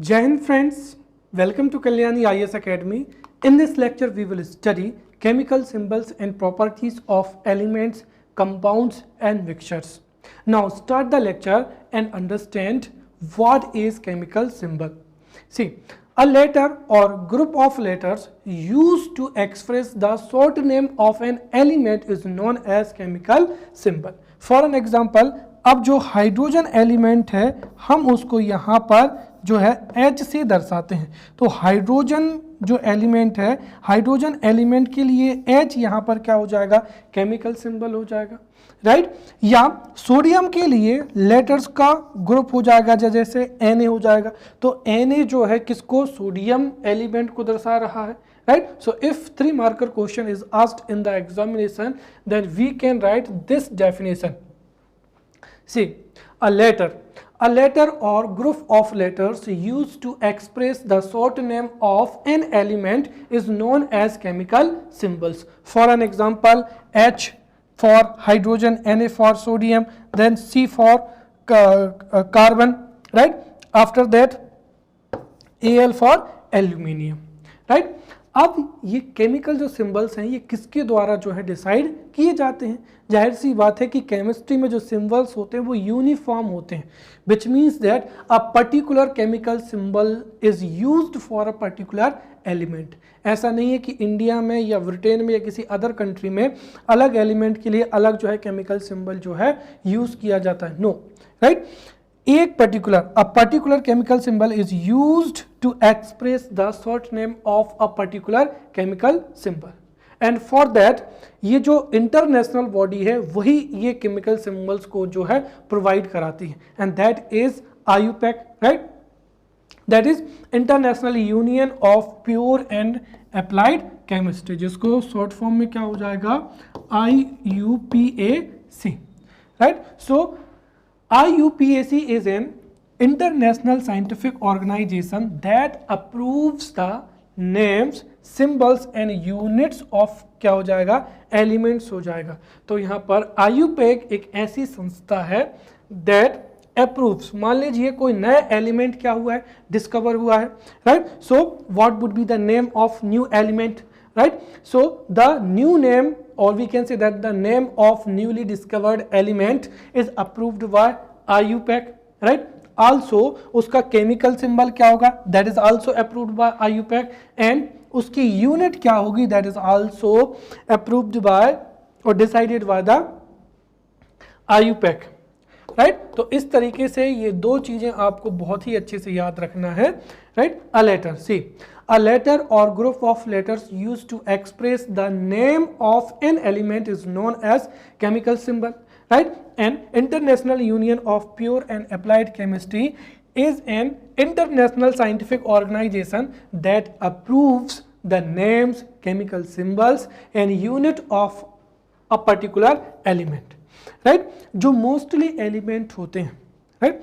Jai Hind friends, welcome to Kalyani IAS Academy. In this lecture we will study chemical symbols and properties of elements, compounds and mixtures. Now start the lecture and understand what is chemical symbol. See, a letter or group of letters used to express the short name of an element is known as chemical symbol. For an example, अब जो hydrogen element है हम उसको यहाँ पर जो है H से दर्शाते हैं। तो हाइड्रोजन जो एलिमेंट है, हाइड्रोजन एलिमेंट के लिए H यहाँ पर क्या हो जाएगा, केमिकल सिंबल हो जाएगा, राइट। या सोडियम के लिए लेटर्स का ग्रुप हो जाएगा, जैसे Na हो जाएगा। तो Na जो है किसको, सोडियम एलिमेंट को दर्शा रहा है, right? So if 3 marker question is asked in the examination, then we can write this definition. See, a letter or group of letters used to express the short name of an element is known as chemical symbols. For an example, H for hydrogen, Na for sodium, then C for carbon, right? After that Al for aluminium, right? अब ये chemical जो symbols हैं ये किसके द्वारा जो है decide किए जाते हैं। जाहिर सी बात है कि केमिस्ट्री में जो सिंबल्स होते हैं वो यूनिफॉर्म होते हैं, विच means that a particular chemical symbol is used for a particular element. ऐसा नहीं है कि इंडिया में या ब्रिटेन में या किसी अदर कंट्री में अलग एलिमेंट के लिए अलग जो है केमिकल सिंबल जो है यूज किया जाता है, नो, राइट। एक particular chemical symbol is used to express the short name of a particular chemical symbol, and for that ये जो इंटरनेशनल बॉडी है वही ये केमिकल सिंबल्स को जो है प्रोवाइड कराती है, and that is IUPAC, right. That is international union of pure and applied chemistry, जिसको शॉर्ट फॉर्म में क्या हो जाएगा, IUPAC, right. So IUPAC is an international scientific organization that approves the names, symbols and units of क्या हो जाएगा, elements हो जाएगा। तो यहाँ पर IUPAC एक ऐसी संस्था है that approves, मान लीजिए कोई नया एलिमेंट क्या हुआ है, डिस्कवर हुआ है, right. So what would be the name of new element, right? So the new name, or we can say that the name of newly discovered element is approved by IUPAC, right? Also उसका chemical symbol क्या होगा, that is also approved by IUPAC, and उसकी unit क्या होगी, that is also approved by or decided by the IUPAC, right. तो इस तरीके से ये दो चीजें आपको बहुत ही अच्छे से याद रखना है, right. A letter, C, a letter or group of letters used to express the name of an element is known as chemical symbol, right? An international union of pure and applied chemistry is an international scientific organization that approves the names, chemical symbols and unit of a particular element, right? जो mostly element होते हैं, right,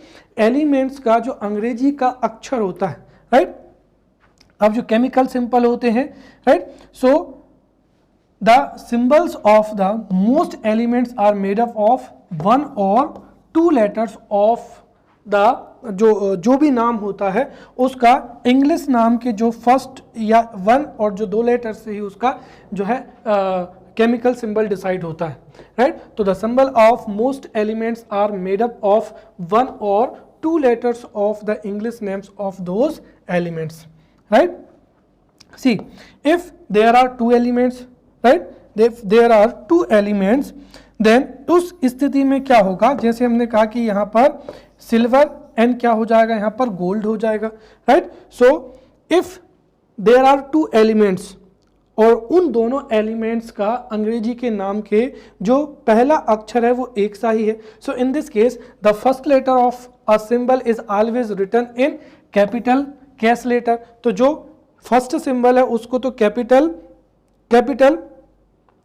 elements का जो अंग्रेजी का अक्षर होता है, राइट। अब जो केमिकल सिंबल होते हैं, right, so the symbols of the most elements are made up of 1 or 2 letters of the जो भी नाम होता है उसका इंग्लिश नाम के जो फर्स्ट या 1 और जो 2 लेटर से ही उसका जो है केमिकल सिंबल डिसाइड होता है, राइट। तो the symbol of most elements are made up of 1 or 2 letters of the English names of those elements, right? See, if there are 2 elements, right? If there are 2 elements, then उस स्थिति में क्या होगा, जैसे हमने कहा कि यहाँ पर सिल्वर एंड क्या हो जाएगा, यहाँ पर गोल्ड हो जाएगा, right. So if there are 2 elements और उन दोनों एलिमेंट्स का अंग्रेजी के नाम के जो पहला अक्षर है वो एक सा ही है, so in this case the first letter of a symbol is always written in capital case letter. तो जो फर्स्ट सिंबल है उसको तो कैपिटल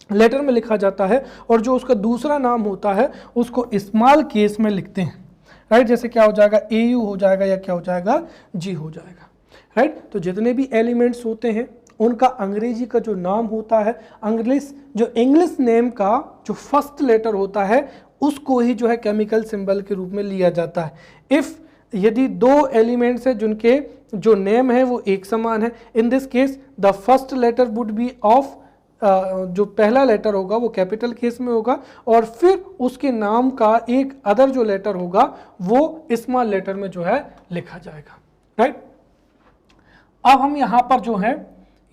लेटर में लिखा जाता है और जो उसका दूसरा नाम होता है उसको स्मॉल केस में लिखते हैं, राइट। जैसे क्या हो जाएगा, AU हो जाएगा या क्या हो जाएगा, G हो जाएगा, राइट। तो जितने भी एलिमेंट्स होते हैं उनका अंग्रेजी का जो नाम होता है, इंग्लिश नेम का जो फर्स्ट लेटर होता है उसको ही जो है केमिकल सिंबल के रूप में लिया जाता है। इफ यदि दो एलिमेंट्स है जिनके जो नेम है वो एक समान है, in this case the first letter would be of, जो पहला लेटर होगा वो कैपिटल केस में होगा और फिर उसके नाम का एक अदर जो लेटर होगा वो स्मॉल लेटर में जो है लिखा जाएगा, राइट। अब हम यहाँ पर जो है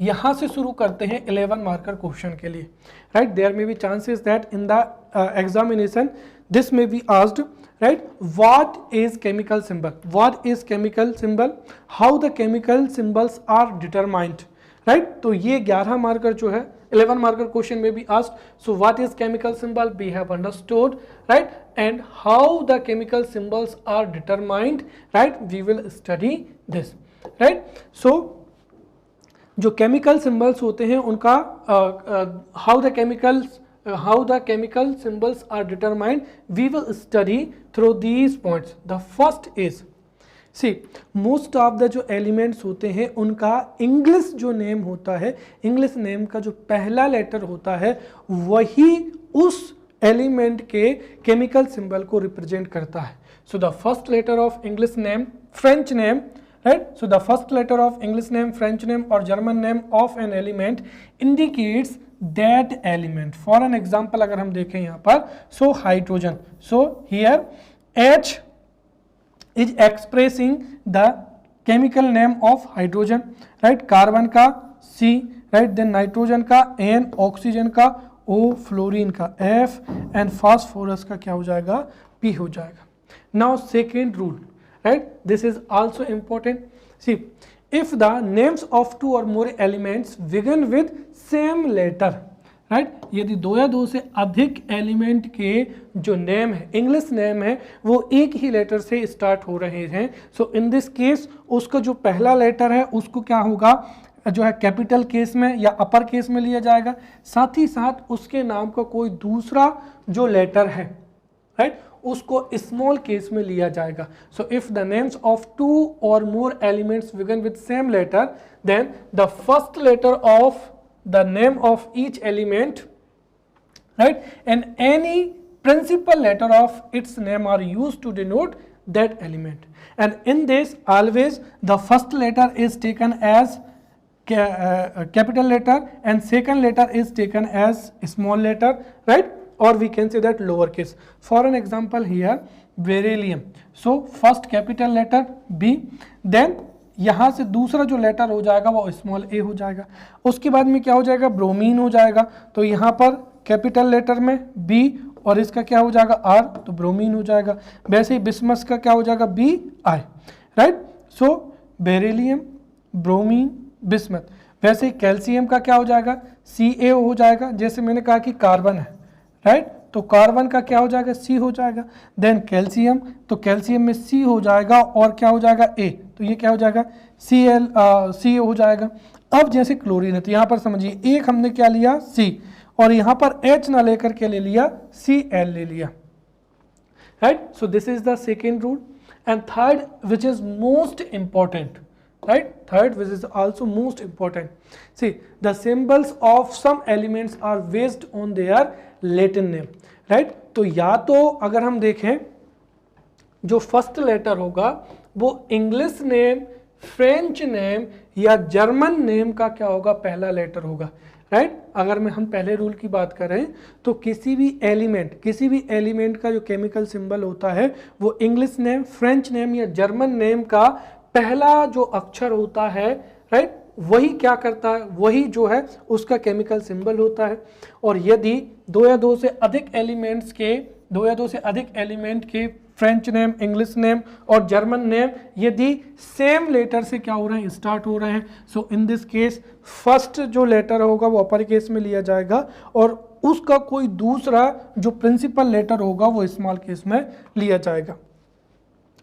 यहाँ से शुरू करते हैं 11 मार्कर क्वेश्चन के लिए, right. There may be chances that in the examination this may be asked, right, what is chemical symbol, what is chemical symbol, how the chemical symbols are determined, right। तो ये 11 marker जो है 11 marker question में भी asked, so what is chemical symbol we have understood, right, and how the chemical symbols are determined, right, we will study this, right। So जो chemical symbols होते हैं उनका how the chemical symbols are determined we will study through these points. The first is, see, most of the जो elements होते हैं उनका English जो name होता है, इंग्लिश नेम का जो पहला लेटर होता है वही उस एलिमेंट के केमिकल सिंबल को रिप्रेजेंट करता है। So the first letter of English name, French name, right, so the first letter of English name, French name or German name of an element indicates that element. For an example अगर हम देखें यहाँ पर, so hydrogen, so here H is expressing the chemical name of hydrogen, right, carbon का C, right, then nitrogen का N, oxygen का O, fluorine का F and phosphorus का क्या हो जाएगा, P हो जाएगा। Now second rule, right, this is also important. See, if the names of two or more elements begin with same letter, right, यदि दो या दो से अधिक एलिमेंट के जो नेम है, इंग्लिश नेम है, वो एक ही लेटर से स्टार्ट हो रहे हैं, सो इन दिस केस उसका जो पहला लेटर है उसको क्या होगा, जो है कैपिटल केस में या अपर केस में लिया जाएगा, साथ ही साथ उसके नाम का कोई दूसरा जो लेटर है, राइट, उसको स्मॉल केस में लिया जाएगा। So if the names of two or more elements begin with same letter then the first letter of the name of each element, right, and any principal letter of its name are used to denote that element, and in this always the first letter is taken as capital letter and second letter is taken as small letter, right, or we can say that lowercase. For an example here beryllium, so first capital letter B, then यहाँ से दूसरा जो letter हो जाएगा वो small a हो जाएगा, उसके बाद में क्या हो जाएगा, ब्रोमीन हो जाएगा, तो यहाँ पर कैपिटल लेटर में B और इसका क्या हो जाएगा R, तो ब्रोमीन हो जाएगा। वैसे ही बिस्मस का क्या हो जाएगा, BI, राइट, सो बेरिलियम, ब्रोमीन, बिस्मथ। वैसे ही कैल्शियम का क्या हो जाएगा, Ca हो जाएगा, जैसे मैंने कहा कि कार्बन है, राइट, तो कार्बन का क्या हो जाएगा, C हो जाएगा। देन कैल्शियम, तो कैल्शियम में C हो जाएगा और क्या हो जाएगा, A, तो ये क्या हो जाएगा, Ca हो जाएगा। अब जैसे क्लोरीन है तो यहाँ पर समझिए एक हमने क्या लिया, C, और यहाँ पर H ना लेकर के ले लिया, Cl ले लिया, right. So this is the second rule. And third which is most important, right, third which is also most important, see, the symbols of some elements are based on their Latin name, right। तो या तो अगर हम देखें जो first letter होगा वो English name, French name या जर्मन नेम का क्या होगा, पहला लेटर होगा, राइट। अगर हम पहले रूल की बात करें तो किसी भी एलिमेंट का जो केमिकल सिंबल होता है वो इंग्लिश नेम, फ्रेंच नेम या जर्मन नेम का पहला जो अक्षर होता है, राइट, वही क्या करता है, वही जो है उसका केमिकल सिंबल होता है। और यदि दो या दो से अधिक एलिमेंट के फ्रेंच नेम, इंग्लिश नेम और जर्मन नेम यदि सेम लेटर से क्या हो रहे हैं, स्टार्ट हो रहे हैं, सो इन दिस केस फर्स्ट जो लेटर होगा वो अपर केस में लिया जाएगा और उसका कोई दूसरा जो प्रिंसिपल लेटर होगा वो स्मॉल केस में लिया जाएगा।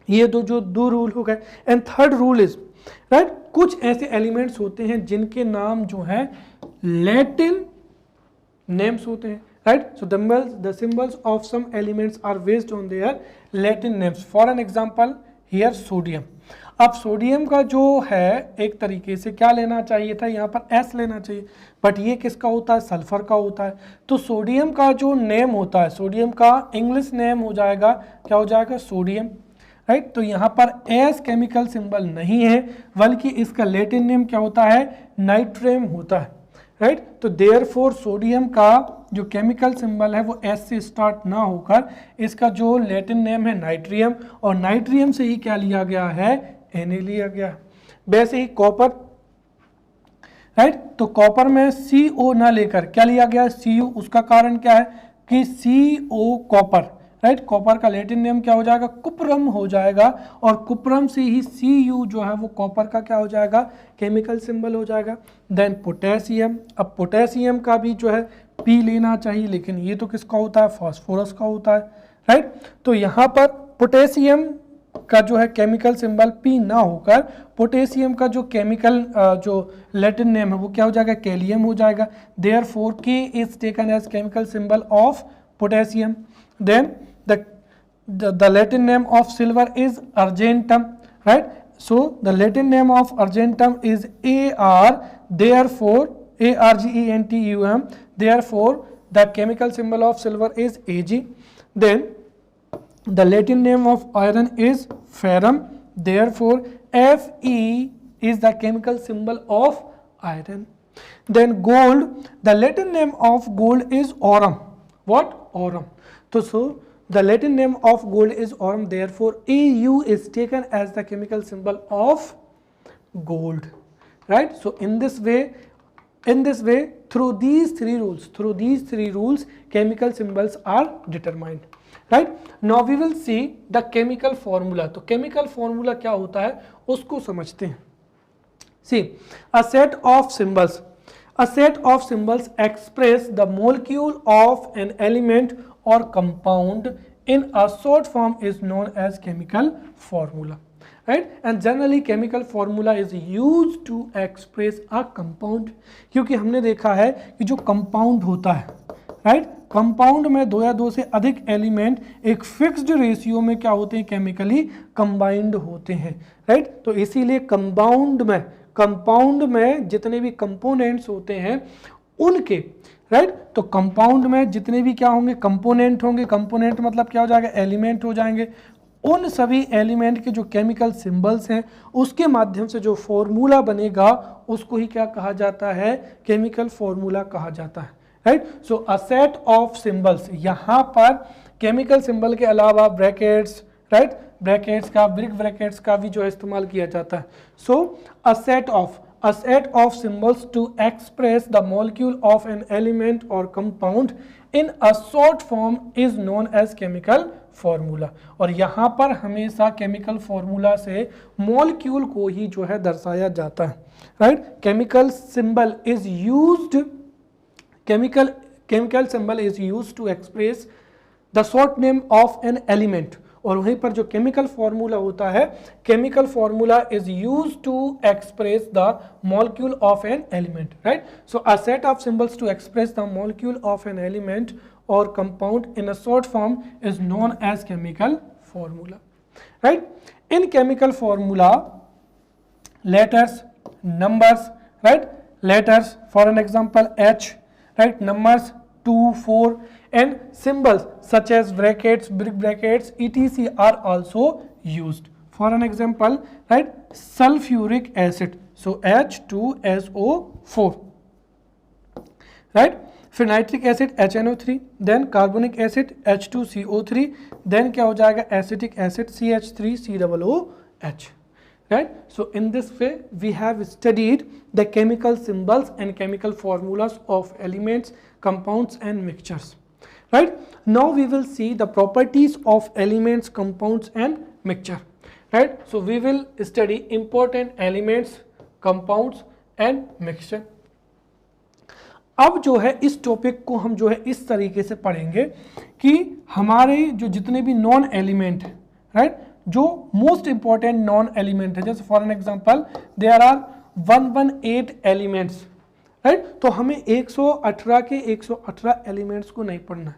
ये दो रूल हो गए। And third rule is, right, कुछ ऐसे एलिमेंट्स होते हैं जिनके नाम जो हैं लैटिन नेम्स होते हैं, right. So the symbols of some elements are based on their Latin names. For an example here sodium. अब सोडियम का जो है एक तरीके से क्या लेना चाहिए था, यहाँ पर S लेना चाहिए, बट ये किसका होता है, सल्फर का होता है। तो सोडियम का जो नेम होता है, सोडियम का इंग्लिश नेम हो जाएगा, क्या हो जाएगा, सोडियम, राइट। तो यहाँ पर एस केमिकल सिंबल नहीं है, बल्कि इसका लैटिन नेम क्या होता है, नाइट्रियम होता है, राइट। तो देयरफॉर सोडियम का जो केमिकल सिंबल है वो एस से स्टार्ट ना होकर इसका जो लैटिन नेम है नाइट्रियम, और नाइट्रियम से ही क्या लिया गया है, Na लिया गया। वैसे ही कॉपर, राइट, तो कॉपर में CO ना लेकर क्या लिया गया, Cu। उसका कारण क्या है कि CO कॉपर, राइट, कॉपर का लैटिन नेम क्या हो जाएगा, कुप्रम हो जाएगा, और कुप्रम से ही Cu जो है वो कॉपर का क्या हो जाएगा, केमिकल सिंबल हो जाएगा। देन पोटेशियम, अब पोटेशियम का भी जो है P लेना चाहिए, लेकिन ये तो किसका होता है, फास्फोरस का होता है, राइट। तो यहाँ पर पोटेशियम का जो है केमिकल सिंबल P ना होकर पोटेशियम का जो केमिकल जो लैटिन नेम है वो क्या हो जाएगा, कैलियम हो जाएगा। Therefore K is taken as chemical symbol of potassium. Then the Latin name of silver is argentum, right? So the Latin name of argentum is Ar, therefore Argentum, therefore the chemical symbol of silver is Ag. Then the Latin name of iron is ferrum, therefore Fe is the chemical symbol of iron. Then gold, the Latin name of gold is aurum. What? Aurum. So the Latin name of gold is aurum, therefore Au is taken as the chemical symbol of gold, right? So in this way through these three rules chemical symbols are determined, right? Now we will see the chemical formula. तो chemical formula क्या होता है उसको समझते हैं। See, a set of symbols express the molecule of an element or compound in a short form is known as chemical formula, right? And generally chemical formula is used to express a compound, क्योंकि हमने देखा है कि जो compound होता है, right? Compound में दो या दो से अधिक एलिमेंट एक फिक्स्ड रेशियो में क्या होते हैं, केमिकली कंबाइंड होते हैं, राइट। तो इसीलिए कंपाउंड में जितने भी कंपोनेंट्स होते हैं उनके, राइट, तो कंपाउंड में जितने भी क्या होंगे, कंपोनेंट होंगे, कंपोनेंट मतलब क्या हो जाएगा, एलिमेंट हो जाएंगे, उन सभी एलिमेंट के जो केमिकल सिंबल्स हैं उसके माध्यम से जो फॉर्मूला बनेगा उसको ही क्या कहा जाता है, केमिकल फॉर्मूला कहा जाता है, right. So a set of symbols, यहाँ पर केमिकल सिंबल के अलावा ब्रैकेट्स, राइट, ब्रैकेट्स का, ब्रिक ब्रैकेट्स का भी जो है इस्तेमाल किया जाता है। So a set of symbols to express the molecule of an element or compound in a short form is known as chemical formula. और यहाँ पर हमेशा केमिकल फॉर्मूला से मॉलिक्यूल को ही जो है दर्शाया जाता है, right. Chemical symbol is used chemical symbol is used to express the short name of an element, और वहीं पर जो केमिकल फॉर्मूला होता है, chemical formula is used to express the molecule of an element, right. So a set of symbols to express the molecule of an element or compound in a short form is known as chemical formula, right. In chemical formula letters, numbers, right, letters for an example H, right, numbers 2, 4 and symbols such as brackets, brick brackets, etc. are also used. For an example, right, sulfuric acid, so H2SO4, right, फिर nitric acid HNO3, then carbonic acid H2CO3, then क्या हो जाएगा acetic acid CH3COOH, right? So in this way we have studied the chemical symbols and chemical formulas of elements, compounds and mixtures, right? Now we will see the properties of elements, compounds and mixture, right? So we will study important elements, compounds and mixture. अब जो है इस topic को हम जो है इस तरीके से पढ़ेंगे कि हमारे जो जितने भी नॉन एलिमेंट है, राइट, जो मोस्ट इंपॉर्टेंट नॉन एलिमेंट है, जैसे for an example there are 118 elements, right, तो हमें 118 के 118 एलिमेंट्स को नहीं पढ़ना है।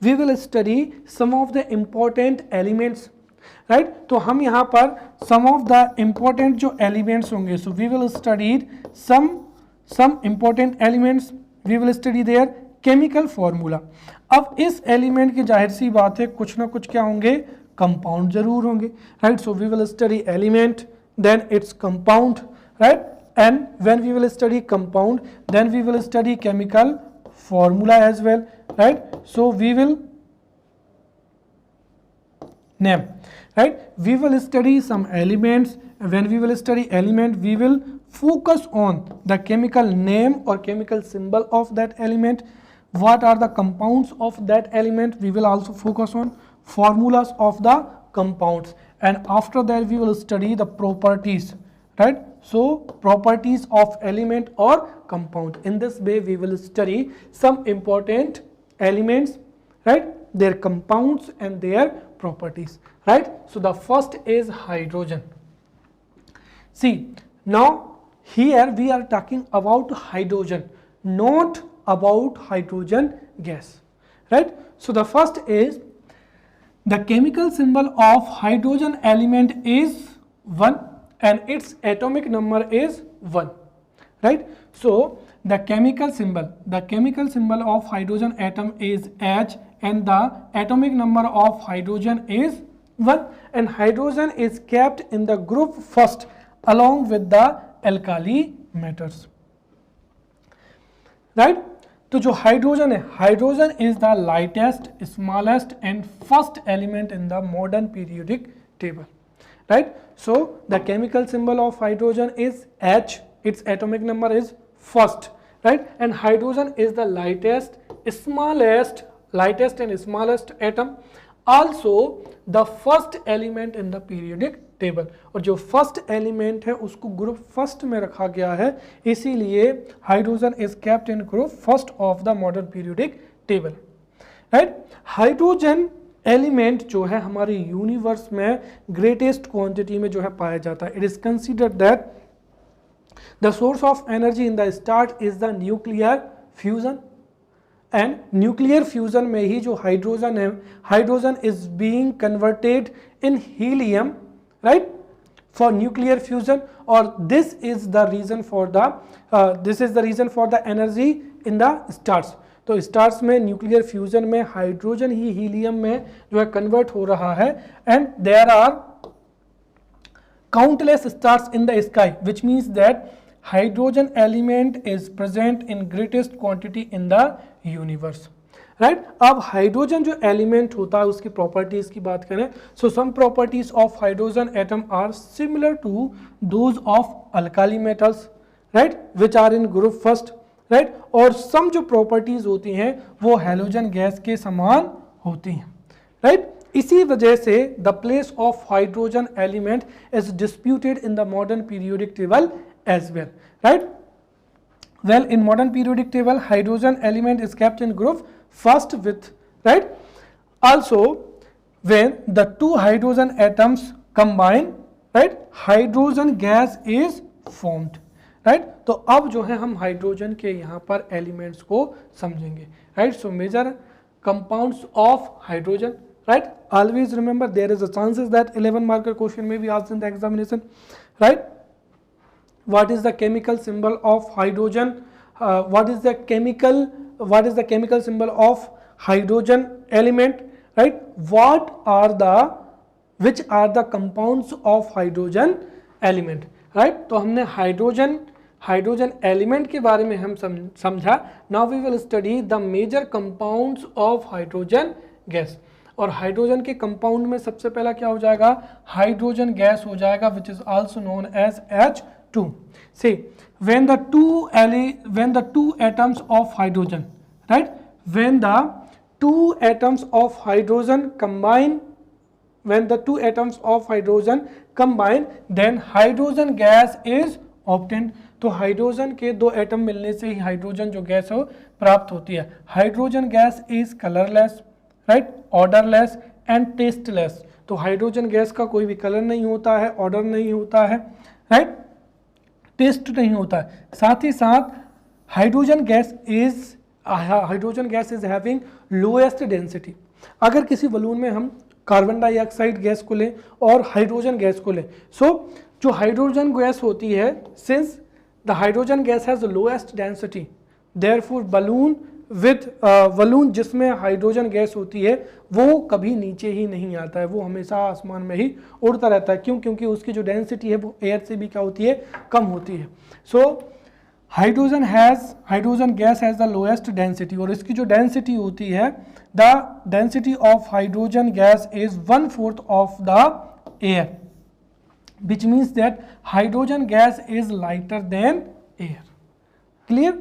We will study some of the important elements, right, तो हम यहाँ पर सम ऑफ द इंपॉर्टेंट जो एलिमेंट्स होंगे, so we will study some important elements, we will study their chemical formula. अब इस एलिमेंट की जाहिर सी बात है कुछ ना कुछ क्या होंगे, कंपाउंड जरूर होंगे, right. So we will study element, then its compound, right. And when we will study compound, then we will study chemical formula as well, right. So we will name, right. We will study some elements. When we will study element, we will focus on the chemical name or chemical symbol of that element. What are the compounds of that element? We will also focus on formulas of the compounds, and after that we will study the properties, right. So properties of element or compound. In this way we will study some important elements, right, their compounds and their properties, right. So the first is hydrogen. See, now here we are talking about hydrogen, not about hydrogen gas, right. So the first is the chemical symbol of hydrogen element is 1 and its atomic number is 1, right. So the chemical symbol of hydrogen atom is H and the atomic number of hydrogen is 1, and hydrogen is kept in the group first along with the alkali metals, right. तो जो hydrogen है, hydrogen is the lightest, smallest and first element in the modern periodic table, right. So the chemical symbol of hydrogen is H, its atomic number is first, right, and hydrogen is the lightest and smallest atom, also the first element in the periodic table. और जो first element है उसको group first में रखा गया है, इसीलिए hydrogen is kept in group first of the modern periodic table, right. Hydrogen element जो है हमारे यूनिवर्स में ग्रेटेस्ट क्वांटिटी में जो है पाया जाता है. It is considered that the source of energy in the start is the nuclear fusion, and nuclear fusion में ही जो हाइड्रोजन है, hydrogen is being converted in helium, right, for nuclear fusion, और this is the reason for the energy in the stars. तो stars में nuclear fusion में hydrogen ही helium में जो है कन्वर्ट हो रहा है, and there are countless stars in the sky, which means that hydrogen element is present in greatest quantity in the universe, right. अब हाइड्रोजन जो एलिमेंट होता है उसकी प्रॉपर्टीज की बात करें, so some properties of hydrogen atom are similar to those of alkali metals, right, which are in group first, right, और some जो प्रॉपर्टीज होती हैं वो हैलोजन गैस के समान होती हैं, राइट. इसी वजह से the place of hydrogen element is disputed in the modern periodic table as well, right. Well, in modern periodic table hydrogen element is kept in group first with, right. Also when the two hydrogen atoms combine, right, hydrogen gas is formed, right. तो अब जो है हम hydrogen के यहाँ पर elements को समझेंगे, right. So major compounds of hydrogen, right. Always remember there is a chances that 11 marker question में भी asked in the examination, right. What is the chemical symbol of hydrogen, what is the chemical symbol of hydrogen element, right. which are the compounds of hydrogen element, right. तो हमने hydrogen element के बारे में हम समझा. Now we will study the major compounds of hydrogen gas. और hydrogen के compound में सबसे पहला क्या हो जाएगा, हाइड्रोजन गैस हो जाएगा, which is also known as H2. See, when the two atoms of hydrogen, right, when the two atoms of hydrogen combine, then hydrogen gas is obtained. तो हाइड्रोजन के दो एटम मिलने से ही हाइड्रोजन जो gas है प्राप्त होती है. Hydrogen gas is colourless, right, odourless and tasteless. तो हाइड्रोजन गैस का कोई भी कलर नहीं होता है, ऑर्डर नहीं होता है, राइट, टेस्ट नहीं होता है. साथ ही साथ hydrogen gas is having lowest density. अगर किसी बलून में हम कार्बन डाइऑक्साइड गैस को लें और हाइड्रोजन गैस को लें, सो जो हाइड्रोजन गैस होती है, since the hydrogen gas has lowest density, therefore balloon with balloon जिसमें हाइड्रोजन गैस होती है वो कभी नीचे ही नहीं आता है, वो हमेशा आसमान में ही उड़ता रहता है। क्यों? क्योंकि उसकी जो डेंसिटी है वो एयर से भी क्या होती है, कम होती है। So hydrogen gas has the lowest density, और इसकी जो डेंसिटी होती है, the density of hydrogen gas is 1/4 of the air, which means that hydrogen gas is lighter than air. Clear?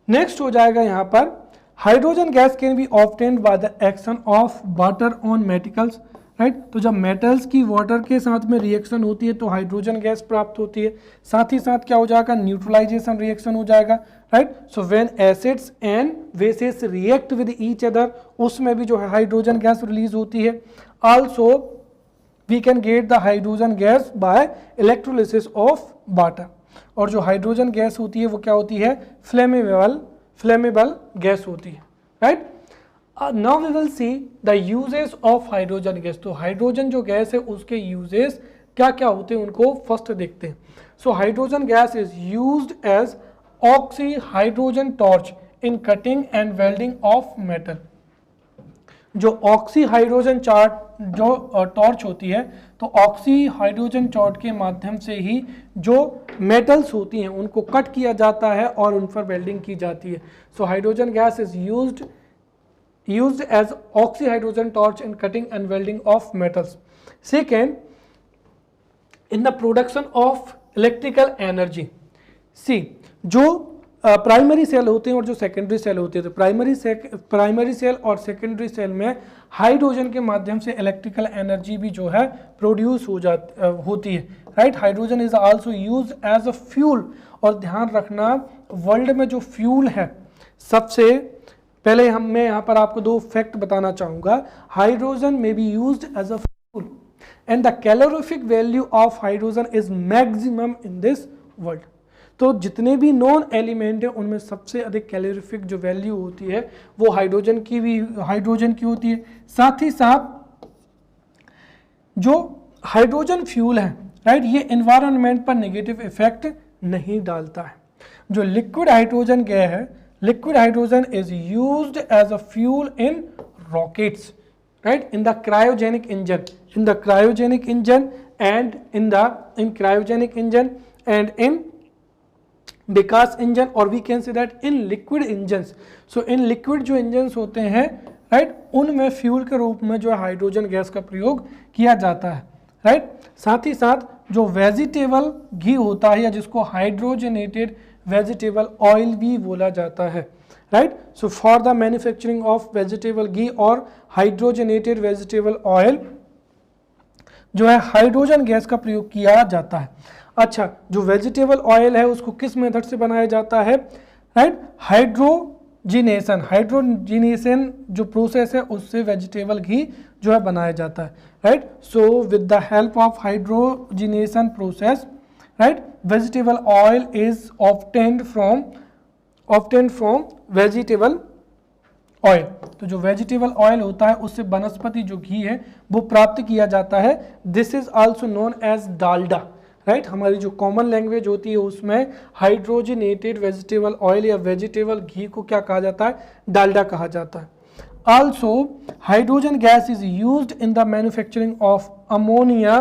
Next हो जाएगा यहाँ पर, hydrogen gas can be obtained by the action of water on metals, right. तो जब metals की water के साथ में रिएक्शन होती है तो हाइड्रोजन गैस प्राप्त होती है। साथ ही साथ क्या हो जाएगा, न्यूट्रलाइजेशन रिएक्शन हो जाएगा, right. So when acids and bases react with each other, उसमें भी जो है हाइड्रोजन गैस रिलीज होती है। Also we can get the hydrogen gas by electrolysis of water, और जो हाइड्रोजन गैस होती है वो क्या होती है, फ्लेमेबल गैस होती है, right. Now we will see the uses of hydrogen gas. तो हाइड्रोजन जो गैस है उसके यूजेस क्या क्या होते हैं उनको फर्स्ट देखते हैं। So hydrogen gas is used as oxy hydrogen torch in cutting and welding of metal. जो ऑक्सी हाइड्रोजन टॉर्च होती है, तो ऑक्सी हाइड्रोजन टॉर्च के माध्यम से ही जो मेटल्स होती हैं उनको कट किया जाता है और उन पर वेल्डिंग की जाती है। So hydrogen gas is used as oxy hydrogen torch in cutting and welding of metals. Second, in the production of electrical energy. See, जो प्राइमरी सेल होते हैं और जो सेकेंडरी सेल होते हैं, तो प्राइमरी सेल और सेकेंडरी सेल में हाइड्रोजन के माध्यम से इलेक्ट्रिकल एनर्जी भी जो है प्रोड्यूस होती है, right. Hydrogen is also used as a fuel, और ध्यान रखना वर्ल्ड में जो फ्यूल है, सबसे पहले मैं यहाँ पर आपको दो फैक्ट बताना चाहूँगा। हाइड्रोजन में be used as a fuel and the calorific value of hydrogen is maximum in this world. तो जितने भी नॉन एलिमेंट है उनमें सबसे अधिक कैलोरीफिक जो वैल्यू होती है वो हाइड्रोजन की होती है। साथ ही साथ जो हाइड्रोजन फ्यूल है, राइट, ये एनवायरनमेंट पर नेगेटिव इफेक्ट नहीं डालता है। जो लिक्विड हाइड्रोजन गैस है, liquid hydrogen is used as a fuel in rockets, right, in the cryogenic engine and in Vikas engine, or we can say that in liquid engines. So in liquid जो engines होते हैं, right, उनमें fuel के रूप में जो है hydrogen gas का प्रयोग किया जाता है, राइट। साथ ही साथ जो वेजिटेबल घी होता है, या जिसको हाइड्रोजनेटेड वेजिटेबल ऑयल भी बोला जाता है, right. So for the manufacturing of vegetable ghee और हाइड्रोजनेटेड वेजिटेबल ऑयल जो है हाइड्रोजन गैस का प्रयोग किया जाता है। अच्छा, जो वेजिटेबल ऑयल है उसको किस मेथड से बनाया जाता है, राइट, हाइड्रोजिनेशन जो प्रोसेस है उससे वेजिटेबल घी जो है बनाया जाता है, right. So with the help of hydrogenation process, right, vegetable oil is obtained from vegetable oil. तो जो वेजिटेबल ऑयल होता है उससे वनस्पति जो घी है वो प्राप्त किया जाता है। This is also known as Dalda, right. हमारी जो कॉमन लैंग्वेज होती है उसमें हाइड्रोजनेटेड वेजिटेबल ऑयल या वेजिटेबल घी को क्या कहा जाता है, डालडा कहा जाता है। Also hydrogen gas is used in the manufacturing of ammonia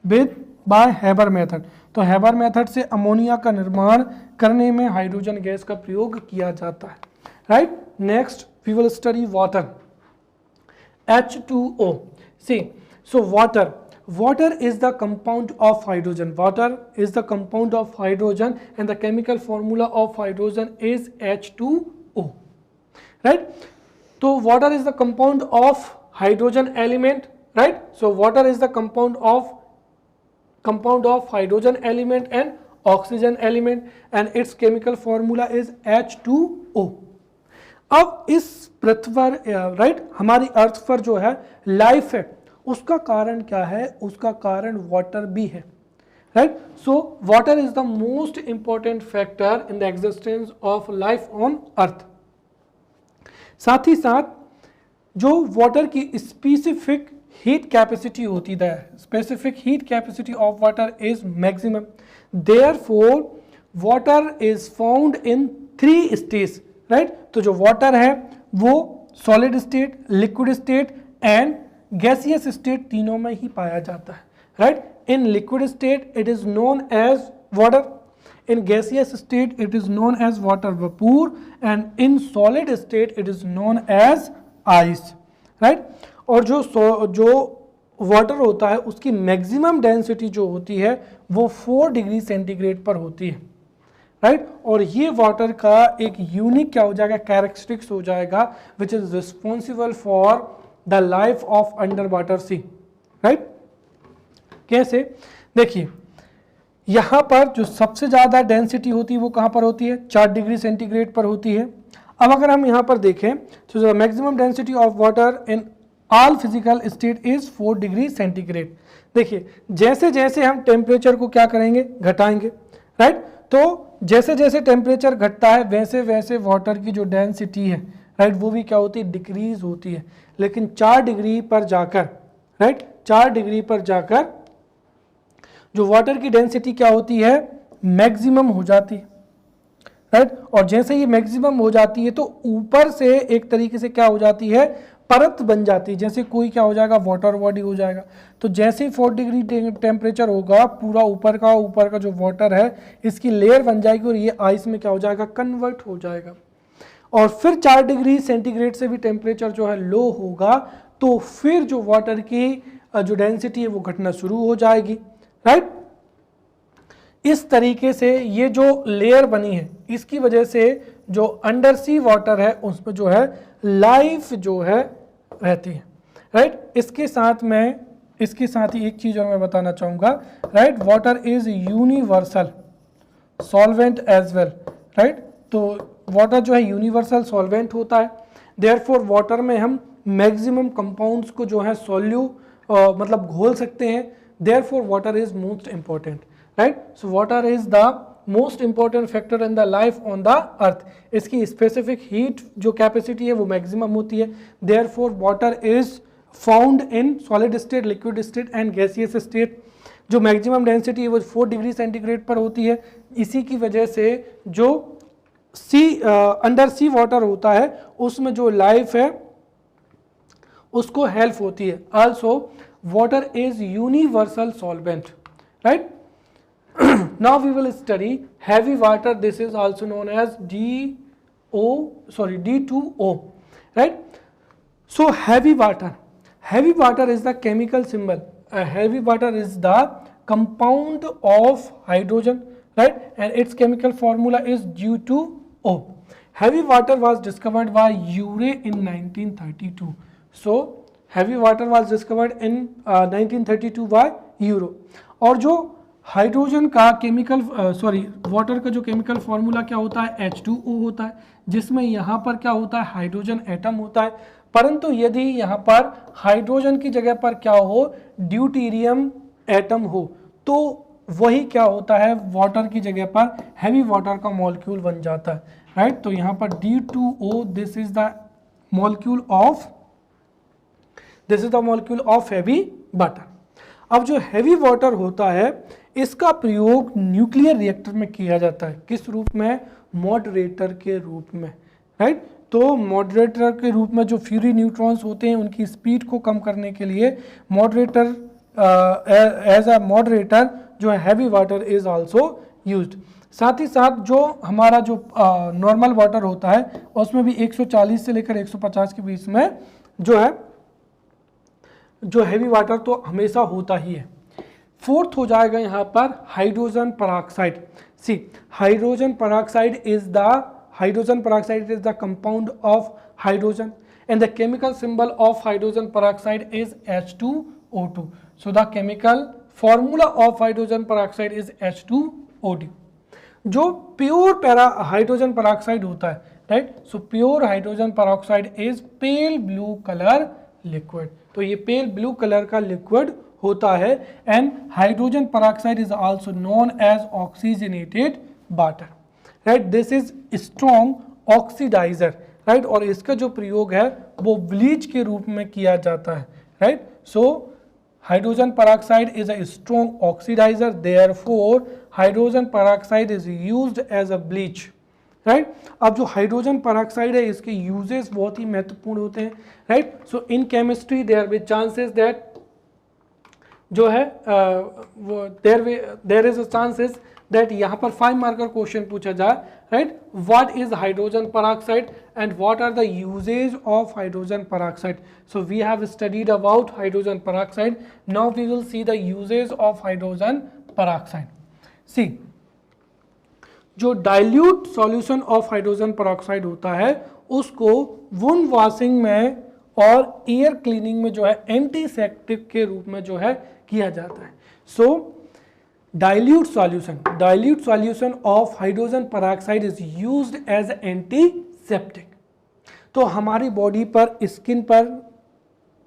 by Haber method. तो हेबर मेथड से अमोनिया का निर्माण करने में हाइड्रोजन गैस का प्रयोग किया जाता है, right. Next we will study water, H2O. See, so water is the compound of hydrogen. Water is the compound of hydrogen and the chemical formula of hydrogen is H2O, right? So water is the compound of hydrogen element, right? So water is the compound of hydrogen element and oxygen element and its chemical formula is H2O. अब इस पृथ्वी पर, right, हमारी अर्थ पर जो है life है, उसका कारण क्या है, उसका कारण वाटर भी है, right. So water is the most important factor in the existence of life on earth. साथ ही साथ जो वाटर की स्पेसिफिक हीट कैपेसिटी होती है, specific heat capacity of water is maximum, therefore water is found in 3 stage, right. तो जो water है वो solid state, liquid state and gaseous state तीनों में ही पाया जाता है, राइट। In liquid state it is known as water, in gaseous state it is known as water vapor, and in solid state it is known as ice, right। और जो water होता है उसकी मैक्सिमम डेंसिटी जो होती है वो 4 डिग्री सेंटीग्रेड पर होती है, राइट। और ये वाटर का एक यूनिक क्या हो जाएगा, कैरेक्टरिस्टिक्स हो जाएगा which is responsible for the life of under water sea, right. कैसे, देखिए यहाँ पर जो सबसे ज़्यादा डेंसिटी होती है वो कहाँ पर होती है, 4 डिग्री सेंटीग्रेड पर होती है। अब अगर हम यहाँ पर देखें तो the maximum density of water in all physical state is 4 degree centigrade. देखिए जैसे जैसे हम टेम्परेचर को क्या करेंगे, घटाएंगे, राइट। तो जैसे जैसे टेम्परेचर घटता है वैसे वैसे वाटर की जो डेंसिटी है, राइट, वो भी क्या होती है, डिक्रीज होती है। लेकिन 4 डिग्री पर जाकर, राइट, 4 डिग्री पर जाकर जो वाटर की डेंसिटी क्या होती है, मैक्सिमम हो जाती है, राइट। और जैसे ही मैक्सिमम हो जाती है तो ऊपर से एक तरीके से क्या हो जाती है, परत बन जाती है, जैसे कोई क्या हो जाएगा, वाटर बॉडी हो जाएगा। तो जैसे ही 4 डिग्री टेम्परेचर होगा पूरा ऊपर का जो वाटर है इसकी लेयर बन जाएगी और ये आइस में क्या हो जाएगा, कन्वर्ट हो जाएगा। और फिर 4 डिग्री सेंटीग्रेड से भी टेम्परेचर जो है लो होगा तो फिर जो वाटर की जो डेंसिटी है वो घटना शुरू हो जाएगी, राइट। इस तरीके से ये जो लेयर बनी है इसकी वजह से जो अंडर सी वाटर है उसमें जो है लाइफ जो है रहती है, राइट। इसके साथ ही एक चीज और मैं बताना चाहूंगा, right, water is universal solvent as well, right. तो वाटर जो है यूनिवर्सल सॉल्वेंट होता है, देयरफॉर वाटर में हम मैक्सिमम कंपाउंड्स को जो है मतलब घोल सकते हैं, therefore water is most important, right। so water is the most important factor in the life on the earth। इसकी specific heat जो capacity है वो maximum होती है, therefore water is found in solid state, liquid state and gaseous state। जो maximum density है वो 4 degree centigrade पर होती है। इसी की वजह से जो अंडर सी वाटर होता है उसमें जो लाइफ है उसको हेल्प होती है। also water is universal solvent, right। Now we will study heavy water, this is also known as D2O, right। so heavy water is the chemical symbol, heavy water is the compound of hydrogen, right, and its chemical formula is D2O। heavy water was discovered by Urey in 1932, so heavy water was discovered in 1932 by euro. और जो hydrogen का water का जो chemical formula क्या होता है, H2O होता है, जिसमें यहाँ पर क्या होता है, हाइड्रोजन एटम होता है। परंतु यदि यहाँ पर हाइड्रोजन की जगह पर क्या हो, ड्यूटेरियम एटम हो तो वही क्या होता है, वाटर की जगह पर हैवी वाटर का मॉलिक्यूल बन जाता है, राइट। तो यहाँ पर D2O this is the molecule of heavy water. अब जो हैवी वाटर होता है इसका प्रयोग न्यूक्लियर रिएक्टर में किया जाता है, किस रूप में, मॉडरेटर के रूप में, राइट। तो मॉडरेटर के रूप में जो फ्यूरी न्यूट्रॉन्स होते हैं उनकी स्पीड को कम करने के लिए मॉडरेटर एज अ मॉडरेटर जो है heavy water is also used. साथ ही साथ जो हमारा जो नॉर्मल वाटर होता है उसमें भी 140 से लेकर 150 के बीच में जो हैवी वाटर तो हमेशा होता ही है। फोर्थ हो जाएगा यहाँ पर hydrogen peroxide. See hydrogen peroxide is the compound of hydrogen and the chemical symbol of hydrogen peroxide is H2O2. So the chemical formula of hydrogen peroxide is H2O2. जो pure hydrogen peroxide होता है, right, so pure hydrogen peroxide is pale blue colour liquid. तो ये pale blue colour का लिक्विड होता है and hydrogen peroxide is also known as oxygenated water, right. This is strong oxidiser, right, और इसका जो प्रयोग है वो ब्लीच के रूप में किया जाता है, right. So hydrogen peroxide is a strong oxidizer, therefore hydrogen peroxide is used as a bleach, right। अब जो हाइड्रोजन परऑक्साइड है इसके यूजेस बहुत ही महत्वपूर्ण होते हैं, right. So in chemistry there with chances that जो है there is a chances that यहाँ पर 5 मार्कर क्वेश्चन पूछा जाए, right. What is hydrogen peroxide and what are the uses of hydrogen peroxide. So we have studied about hydrogen peroxide, now we will see the uses of hydrogen peroxide. See, जो dilute solution of hydrogen peroxide होता है उसको wound washing में और air cleaning में जो है antiseptic के रूप में जो है किया जाता है। सो dilute solution of hydrogen peroxide is used as antiseptic। तो हमारी बॉडी पर, स्किन पर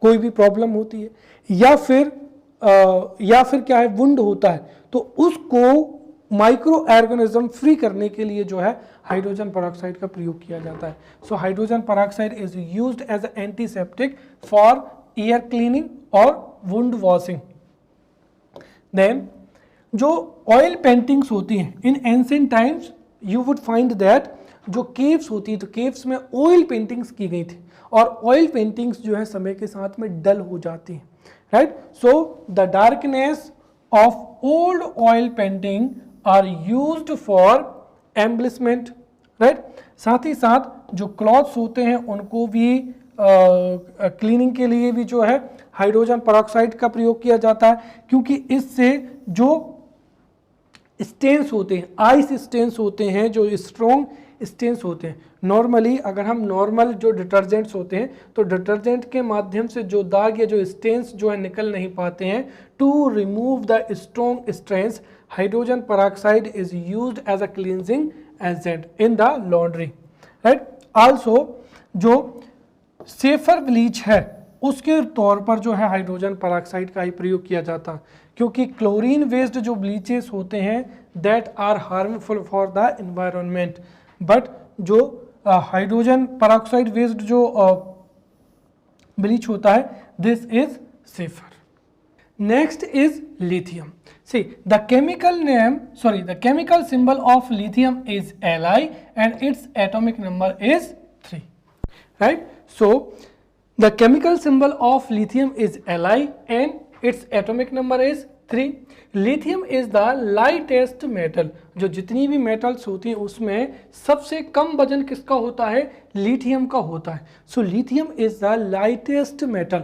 कोई भी प्रॉब्लम होती है या फिर क्या है, वुंड होता है, तो उसको माइक्रो ऑर्गेनिज्म फ्री करने के लिए जो है हाइड्रोजन परऑक्साइड का प्रयोग किया जाता है। So hydrogen peroxide is used as antiseptic for air cleaning और वुंड वॉशिंग। देन जो ऑयल पेंटिंग्स होती हैं in ancient times you would find that जो केव्स होती है, तो केव्स में ऑयल पेंटिंग्स की गई थी और ऑयल पेंटिंग्स जो है समय के साथ में डल हो जाती हैं, right. So the darkness of old oil painting are used for embellishment, right. साथ ही साथ जो क्लॉथ्स होते हैं उनको भी क्लीनिंग के लिए भी जो है हाइड्रोजन परऑक्साइड का प्रयोग किया जाता है, क्योंकि इससे जो स्टेन्स होते हैं, आइस स्टेन्स होते हैं, जो स्ट्रॉन्ग स्टेन्स होते हैं, नॉर्मली अगर हम नॉर्मल जो डिटर्जेंट्स होते हैं तो डिटर्जेंट के माध्यम से जो दाग या जो स्टेन्स जो है निकल नहीं पाते हैं, to remove the strong stains hydrogen peroxide is used as a cleansing agent in the laundry, right. Also जो सेफर ब्लीच है उसके तौर पर जो है हाइड्रोजन परऑक्साइड का ही प्रयोग किया जाता है, क्योंकि क्लोरीन बेस्ड जो ब्लीचेस होते हैं that are harmful for the environment, but जो हाइड्रोजन परऑक्साइड बेस्ड जो ब्लीच होता है this is safer. Next is lithium. See the chemical symbol of lithium is Li and its atomic number is 3, right? So the chemical symbol of lithium is Li and its atomic number is 3. Lithium is the lightest metal। जो जितनी भी metals होती हैं उसमें सबसे कम वजन किसका होता है, लिथियम का होता है। So lithium is the lightest metal.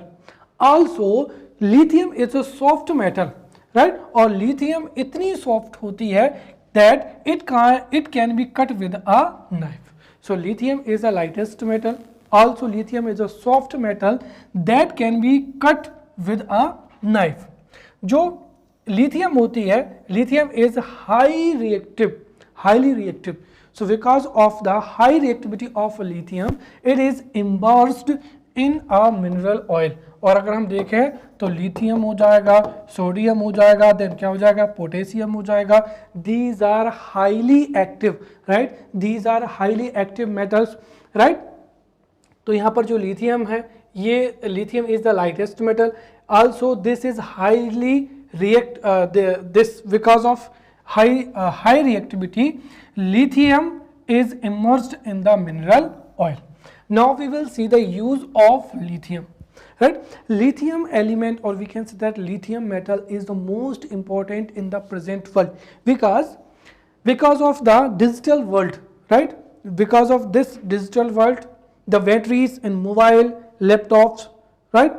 Also lithium is a soft metal, right. और लिथियम इतनी सॉफ्ट होती है that it can be cut with a knife. So lithium is the lightest metal. Also lithium is a soft metal that can be cut with a knife। जो lithium होती है, lithium is highly reactive। So because of the high reactivity of lithium, it is immersed in a mineral oil। और अगर हम देखें तो lithium हो जाएगा, सोडियम हो जाएगा, देन क्या हो जाएगा, पोटेशियम हो जाएगा। These are highly active, right? These are highly active metals, right? तो यहाँ पर जो लिथियम है, ये lithium is the lightest metal. Also this is highly this because of high reactivity lithium is immersed in the mineral oil। Now we will see the use of lithium, right? Lithium element, or we can say that lithium metal is the most important in the present world because of the digital world, right? Because of this digital world, the batteries in mobile, laptops, right?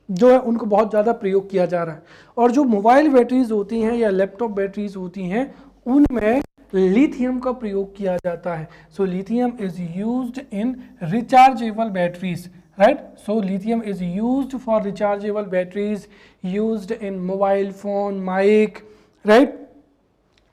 जो है उनको बहुत ज़्यादा प्रयोग किया जा रहा है, और जो मोबाइल बैटरीज होती हैं या लैपटॉप बैटरीज होती हैं उनमें लिथियम का प्रयोग किया जाता है। So lithium is used in rechargeable batteries, right? So lithium is used for rechargeable batteries, used in mobile phone, mike, right,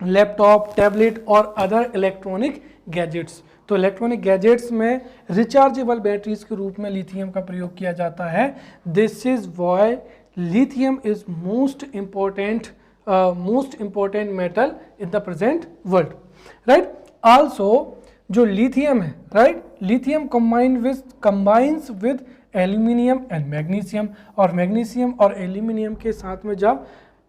laptop, tablet और अदर इलेक्ट्रॉनिक गैजेट्स। तो इलेक्ट्रॉनिक गैजेट्स में रिचार्जेबल बैटरीज के रूप में लिथियम का प्रयोग किया जाता है। This is why lithium is most important metal in the present world, right? Also जो लिथियम है, right, lithium combines with aluminium and magnesium, और मैग्नीशियम और एल्यूमिनियम के साथ में जब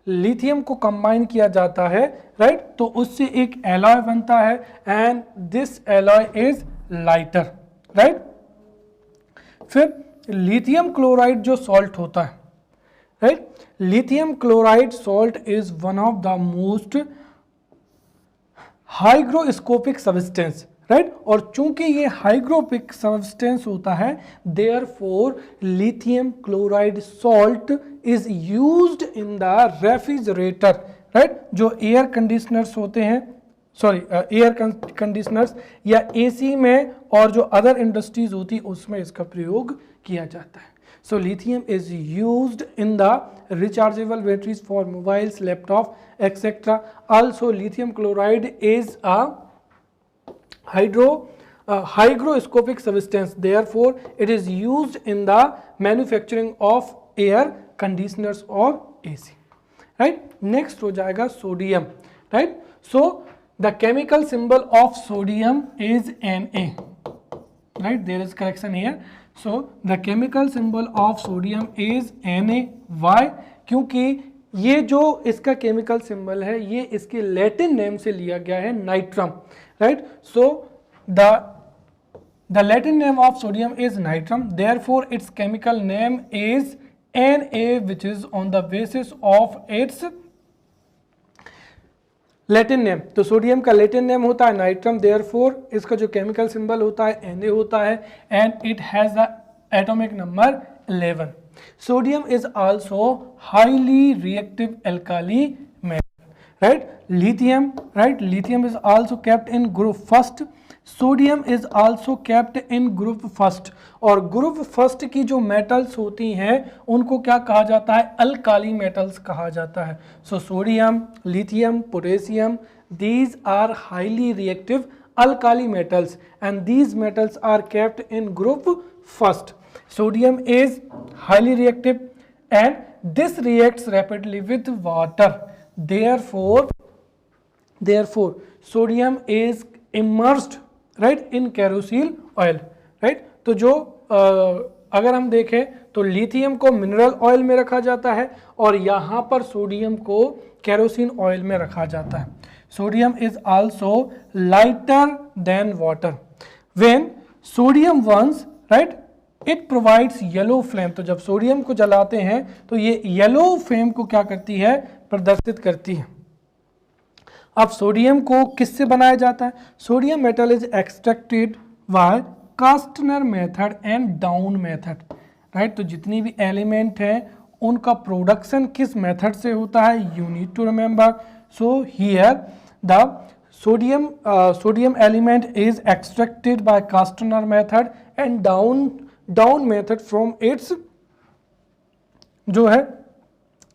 लिथियम को कंबाइन किया जाता है, राइट, तो उससे एक एलॉय बनता है and this alloy is lighter, right. फिर लिथियम क्लोराइड जो सॉल्ट होता है, right, lithium chloride salt is one of the most hygroscopic substance, right, और चूंकि ये हाइग्रोपिक सब्सटेंस होता है, therefore lithium chloride salt is used in the refrigerator, right, जो एयर कंडीशनर्स होते हैं, सॉरी एयर कंडीशनर्स या एसी में और जो अदर इंडस्ट्रीज होती उसमें इसका प्रयोग किया जाता है। So lithium is used in the rechargeable batteries for mobiles, laptop, etc. Also, lithium chloride is a hygroscopic substance. Therefore, it is used in the manufacturing of air conditioners or AC. Right? Next हो जाएगा sodium. Right? So the chemical symbol of sodium is Na. Right? There is correction here. So the chemical symbol of sodium is Na. Why? क्योंकि ये जो इसका chemical symbol है ये इसके Latin name से लिया गया है, nitrum, right. So the Latin name of sodium is nitrum, therefore it's chemical name is Na, which is on the basis of its Latin name. तो सोडियम का लैटिन नेम होता है नाइट्रम, देयरफॉर इसका जो केमिकल सिंबल होता है Na होता है and it has the atomic number 11। Sodium is also highly reactive alkali metal, right. Lithium, right, lithium is also kept in group first, sodium is also kept in group first, और group first की जो metals होती हैं उनको क्या कहा जाता है, अल्काली मेटल्स कहा जाता है। So sodium, lithium, potassium, these are highly reactive alkali metals and these metals are kept in group first. Sodium is highly reactive and this reacts rapidly with water, therefore sodium is immersed, right, in kerosene oil, right। तो जो अगर हम देखें तो lithium को mineral oil में रखा जाता है और यहाँ पर सोडियम को केरोसिन ऑयल में रखा जाता है। Sodium is also lighter than water when sodium Burns, right, it provides yellow flame. तो जब सोडियम को जलाते हैं तो ये येलो फ्लेम को क्या करती है, प्रदर्शित करती है। अब सोडियम को किससे बनाया जाता है, sodium metal is extracted by Castner method and Down method, right. तो जितनी भी एलिमेंट हैं उनका प्रोडक्शन किस मेथड से होता है, you need to remember. So here the sodium element is extracted by Castner method and down method from its जो है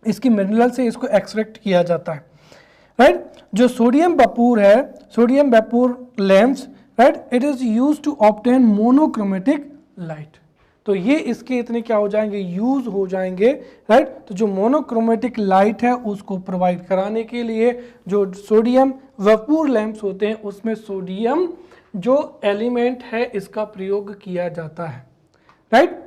इसकी मिनरल से इसको एक्सट्रैक्ट किया जाता है, राइट। जो सोडियम वैपोर है, sodium vapour lamps, right, it is used to obtain monochromatic light. तो ये इसके इतने क्या हो जाएंगे, यूज हो जाएंगे, राइट। तो जो मोनोक्रोमेटिक लाइट है उसको प्रोवाइड कराने के लिए जो सोडियम वैपोर लैंप्स होते हैं उसमें सोडियम जो एलिमेंट है इसका प्रयोग किया जाता है, right.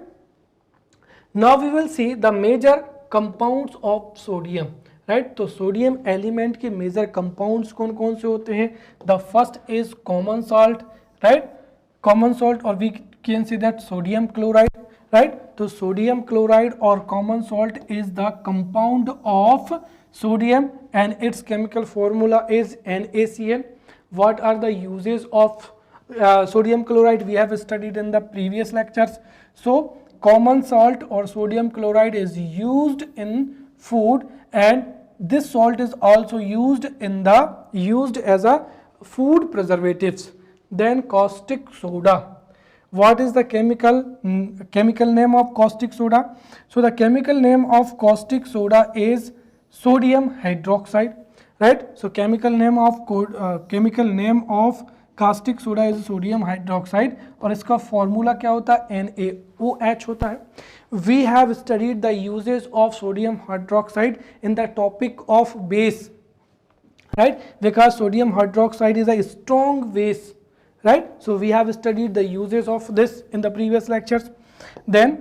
Now we will see the major compounds of sodium, right. तो सोडियम एलिमेंट के मेजर कंपाउंड्स कौन कौन से होते हैं, the first is common salt, right, common salt, और we can see that sodium chloride, right. तो सोडियम क्लोराइड और common salt is the compound of sodium and its chemical formula is NaCl. What are the uses of sodium chloride? We have studied in the previous lectures. So common salt or sodium chloride is used in food and this salt is also used as a food preservatives. Then caustic soda. What is the chemical name of caustic soda? So the chemical name of caustic soda is sodium hydroxide, right। So chemical name of caustic soda is sodium hydroxide और इसका formula क्या होता है, NaOH होता है। We have studied the uses of sodium hydroxide in the topic of base, right, because sodium hydroxide is a strong base, right। So we have studied the uses of this in the previous lectures. Then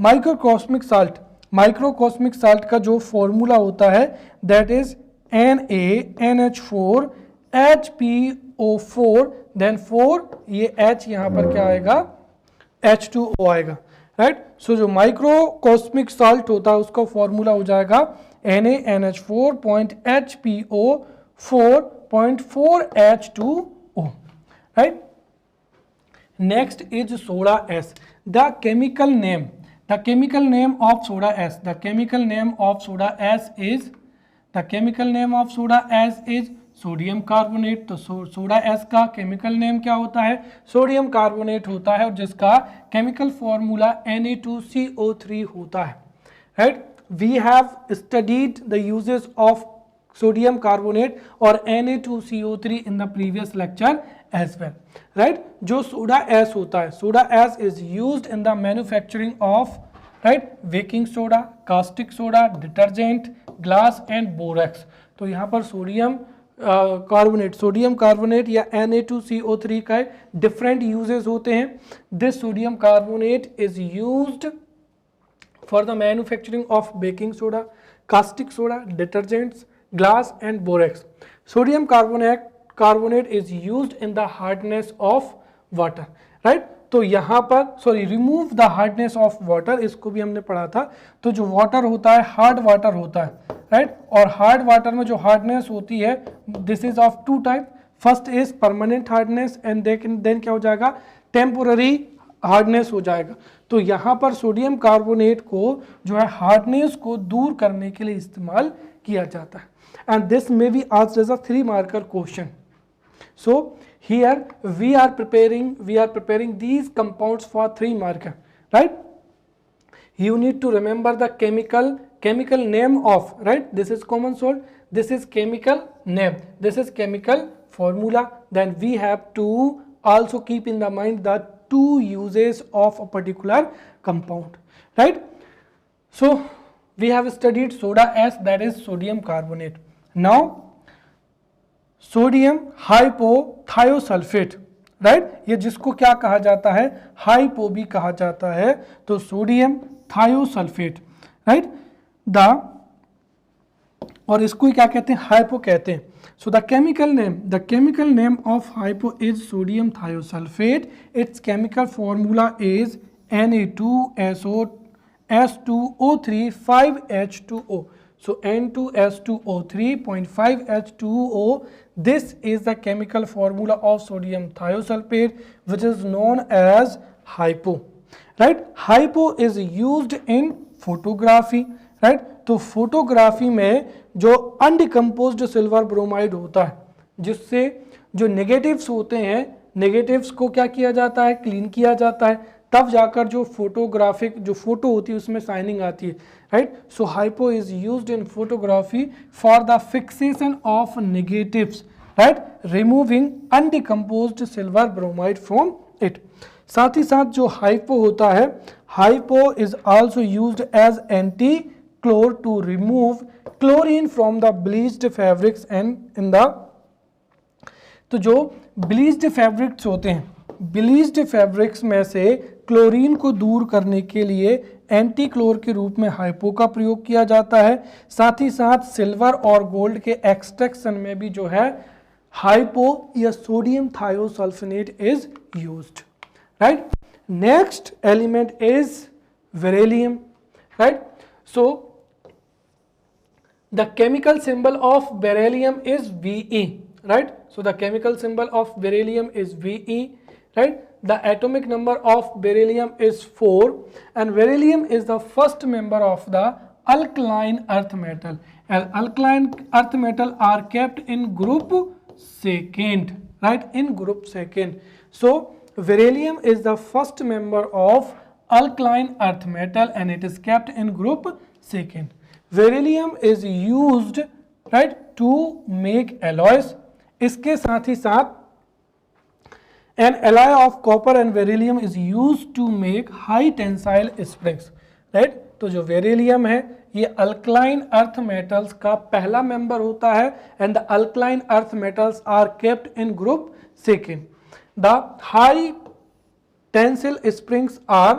microcosmic salt, microcosmic salt का जो formula होता है that is NaNH4HPO4 then 4 ये H यहाँ पर क्या आएगा H2O आएगा, राइट। सो जो माइक्रोकॉस्मिक साल्ट होता है उसका फॉर्मूला हो जाएगा NaNH4.HPO4.4H2O, right. Next is soda ash. The chemical name of soda ash, the chemical name of soda ash is sodium carbonate. तो सोडा एस का केमिकल नेम क्या होता है, सोडियम कार्बोनेट होता है, और जिसका केमिकल फॉर्मूला Na2CO3 होता है, right. We have studied the uses of sodium carbonate और Na2CO3 in the previous lecture as well, right. जो सोडा एस होता है, soda S is used in the manufacturing of, right, baking soda, caustic soda, detergent, glass and borax। तो यहाँ पर sodium carbonate या Na2CO3 का different uses होते हैं। This sodium carbonate is used for the manufacturing of baking soda, caustic soda, detergents, glass and borax. Sodium carbonate is used in the hardness of water, right. तो यहाँ पर remove the hardness of water, इसको भी हमने पढ़ा था। तो जो वाटर होता है हार्ड वाटर होता है, राइट। और हार्ड वाटर में जो हार्डनेस होती है this is of two type, first is permanent hardness and then क्या हो जाएगा, टेम्पोररी हार्डनेस हो जाएगा। तो यहाँ पर सोडियम कार्बोनेट को जो है हार्डनेस को दूर करने के लिए इस्तेमाल किया जाता है, and this may be asked as a 3 marker question. So here we are preparing these compounds for 3 marker, right. You need to remember the chemical name of, right, this is common salt, this is chemical name, this is chemical formula. Then we have to also keep in the mind the 2 uses of a particular compound, right. So we have studied soda ash, that is sodium carbonate. Now sodium hypothiosulphate, right, ये जिसको क्या कहा जाता है, hypo भी कहा जाता है। तो सोडियम थायोसल्फेट, राइट, और इसको क्या कहते हैं, हाइपो कहते हैं। सो the chemical name of hypo is sodium thiosulphate. It's chemical formula is Na2SO2O3 5H2O। So N2S2O3.5H2O, this is the chemical formula of sodium thiosulfate which is known as hypo, right. Hypo is used in photography, right. तो photography में जो अनडिकम्पोज्ड silver bromide होता है, जिससे जो negatives होते हैं, negatives को क्या किया जाता है, क्लीन किया जाता है, तब जाकर जो फोटोग्राफिक जो फोटो होती है उसमें शाइनिंग आती है, right. So hypo is used in photography for the fixation of negatives, right, removing undecomposed silver bromide from it. साथ ही साथ जो हाइपो होता है, hypo is also used as anti chlor to remove chlorine from the bleached fabrics and in the. तो जो bleached fabrics होते हैं, ब्लीच्ड फैब्रिक्स में से क्लोरीन को दूर करने के लिए एंटी क्लोर के रूप में हाइपो का प्रयोग किया जाता है। साथ ही साथ सिल्वर और गोल्ड के एक्सट्रैक्शन में भी जो है हाइपो या sodium thiosulphate is used, right. Next element is beryllium, right. So the chemical symbol of beryllium is Ve, right. So the chemical symbol of beryllium is Ve, right. The atomic number of beryllium is 4 and beryllium is the first member of the alkaline earth metal, and alkaline earth metal are kept in group second, right, in group second. So beryllium is the first member of alkaline earth metal and it is kept in group second. Beryllium is used, right, to make alloys. इसके साथ ही साथ an alloy of copper and beryllium is used to make high tensile springs, right. तो जो beryllium है ये alkaline earth metals का पहला मेंबर होता है and the alkaline earth metals are kept in group second. The high tensile springs are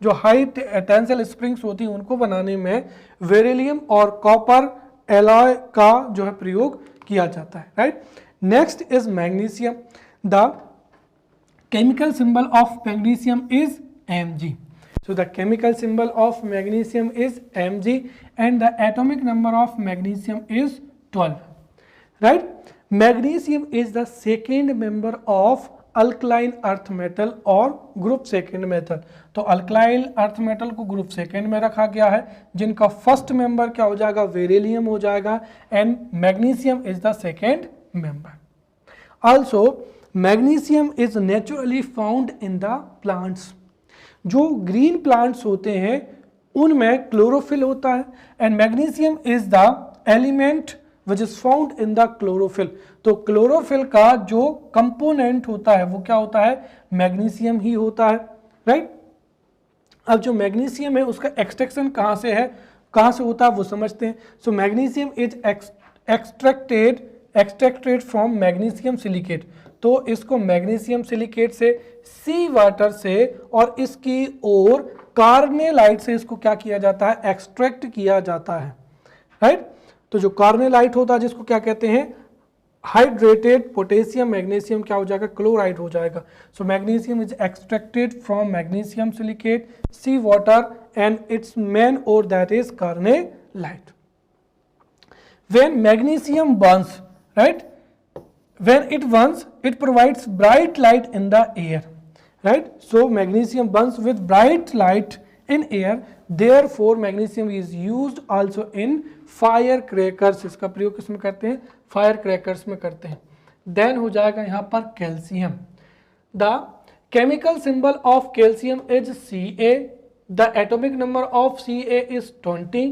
जो high tensile springs होती हैं उनको बनाने में बेरिलियम और कॉपर एलॉय का जो है प्रयोग किया जाता है, right. Next is magnesium. The chemical symbol of magnesium is Mg. So the chemical symbol of magnesium is Mg and the atomic number of magnesium is 12, right? Magnesium is the second member of alkaline earth metal और group second metal. तो alkaline earth metal को group second में रखा गया है, जिनका first member क्या हो जाएगा, बेरिलियम हो जाएगा, and magnesium is the second member. Also magnesium is naturally found in the plants. जो ग्रीन प्लांट्स होते हैं उनमें क्लोरोफिल होता है, and magnesium is the element which is found in the chlorophyll. तो क्लोरोफिल का जो कंपोनेंट होता है वो क्या होता है, मैग्नीशियम ही होता है, राइट। अब जो मैग्नीशियम है उसका एक्सट्रैक्शन कहाँ से है, कहाँ से होता है वो समझते हैं। So magnesium is extracted from magnesium silicate. तो इसको मैग्नीशियम सिलिकेट से, सी वाटर से और इसकी और कार्नेलाइट से इसको क्या किया जाता है, एक्सट्रैक्ट किया जाता है, राइट। तो जो कार्नेलाइट होता है जिसको क्या कहते हैं, हाइड्रेटेड पोटेशियम मैग्नीशियम क्या हो जाएगा, क्लोराइड हो जाएगा। So magnesium is extracted from magnesium silicate, sea water and its main ore that is carnallite. When magnesium burns, right, when it burns it provides bright light in the air, right? So magnesium burns with bright light in air, therefore magnesium is used also in firecrackers। इसका प्रयोग किसमें करते हैं, firecrackers में करते हैं। then हो जाएगा यहाँ पर calcium. the chemical symbol of calcium is Ca, the atomic number of Ca is 20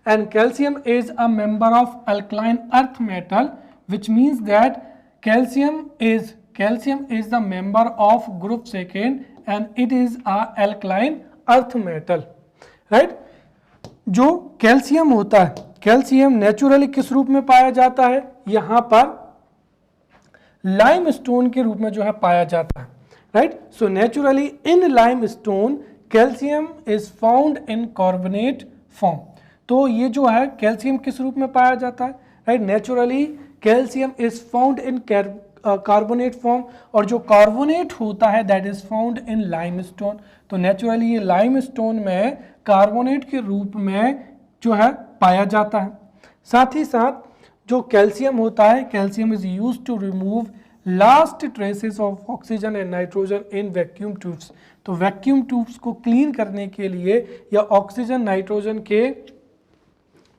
and calcium is a member of alkaline earth metal, which means that calcium is the member of group second and it is a alkaline earth metal, right? जो calcium होता है, calcium naturally किस रूप में पाया जाता है, यहाँ पर लाइमस्टोन के रूप में जो है पाया जाता है, right. So naturally in limestone calcium is found in carbonate form. तो ये जो है कैल्शियम किस रूप में पाया जाता है, right. Naturally calcium is found in carbonate form, और जो कार्बोनेट होता है that is found in limestone. तो नेचुरली ये लाइमस्टोन में कार्बोनेट के रूप में जो है पाया जाता है। साथ ही साथ जो कैल्शियम होता है, calcium is used to remove last traces of oxygen and nitrogen in vacuum tubes. तो वैक्यूम ट्यूब्स को क्लीन करने के लिए या ऑक्सीजन नाइट्रोजन के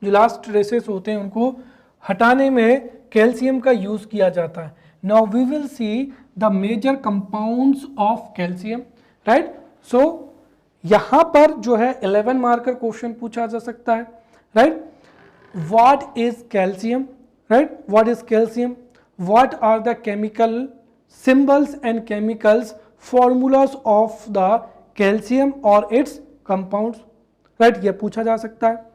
जो लास्ट ट्रेसेस होते हैं उनको हटाने में कैल्शियम का यूज किया जाता है। Now we will see the major compounds of calcium, right. सो यहां पर जो है 11 मार्कर क्वेश्चन पूछा जा सकता है, right. What is calcium, right, what is calcium, what are the chemical symbols and chemicals formulas of the calcium और इट्स कंपाउंड्स, राइट, यह पूछा जा सकता है।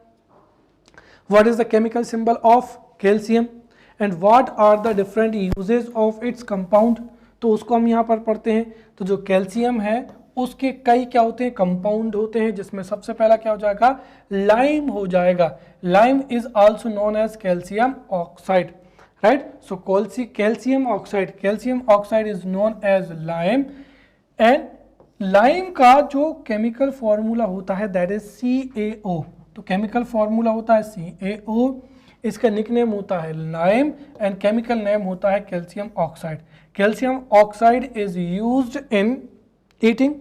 What is the chemical symbol of calcium and what are the different uses of its compound? तो उसको हम यहाँ पर पढ़ते हैं। तो जो कैल्शियम है उसके कई क्या होते हैं, कंपाउंड होते हैं, जिसमें सबसे पहला क्या हो जाएगा, लाइम हो जाएगा। Lime is also known as calcium oxide, right. So calcium oxide is known as lime, and lime का जो केमिकल फॉर्मूला होता है दैट इज CaO। तो केमिकल फॉर्मूला होता है CaO, इसका निकनेम होता है लाइम एंड केमिकल नेम होता है calcium oxide. Calcium oxide is used in eating,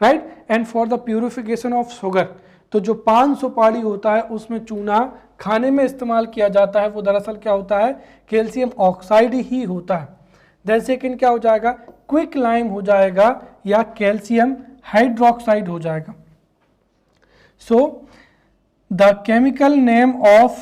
right, and for the purification of sugar. तो जो पान सुपारी होता है उसमें चूना खाने में इस्तेमाल किया जाता है, वो दरअसल क्या होता है, कैल्शियम ऑक्साइड ही होता है। देन सेकेंड क्या हो जाएगा, क्विक लाइम हो जाएगा या कैल्शियम हाइड्रोक्साइड हो जाएगा। सो the chemical name of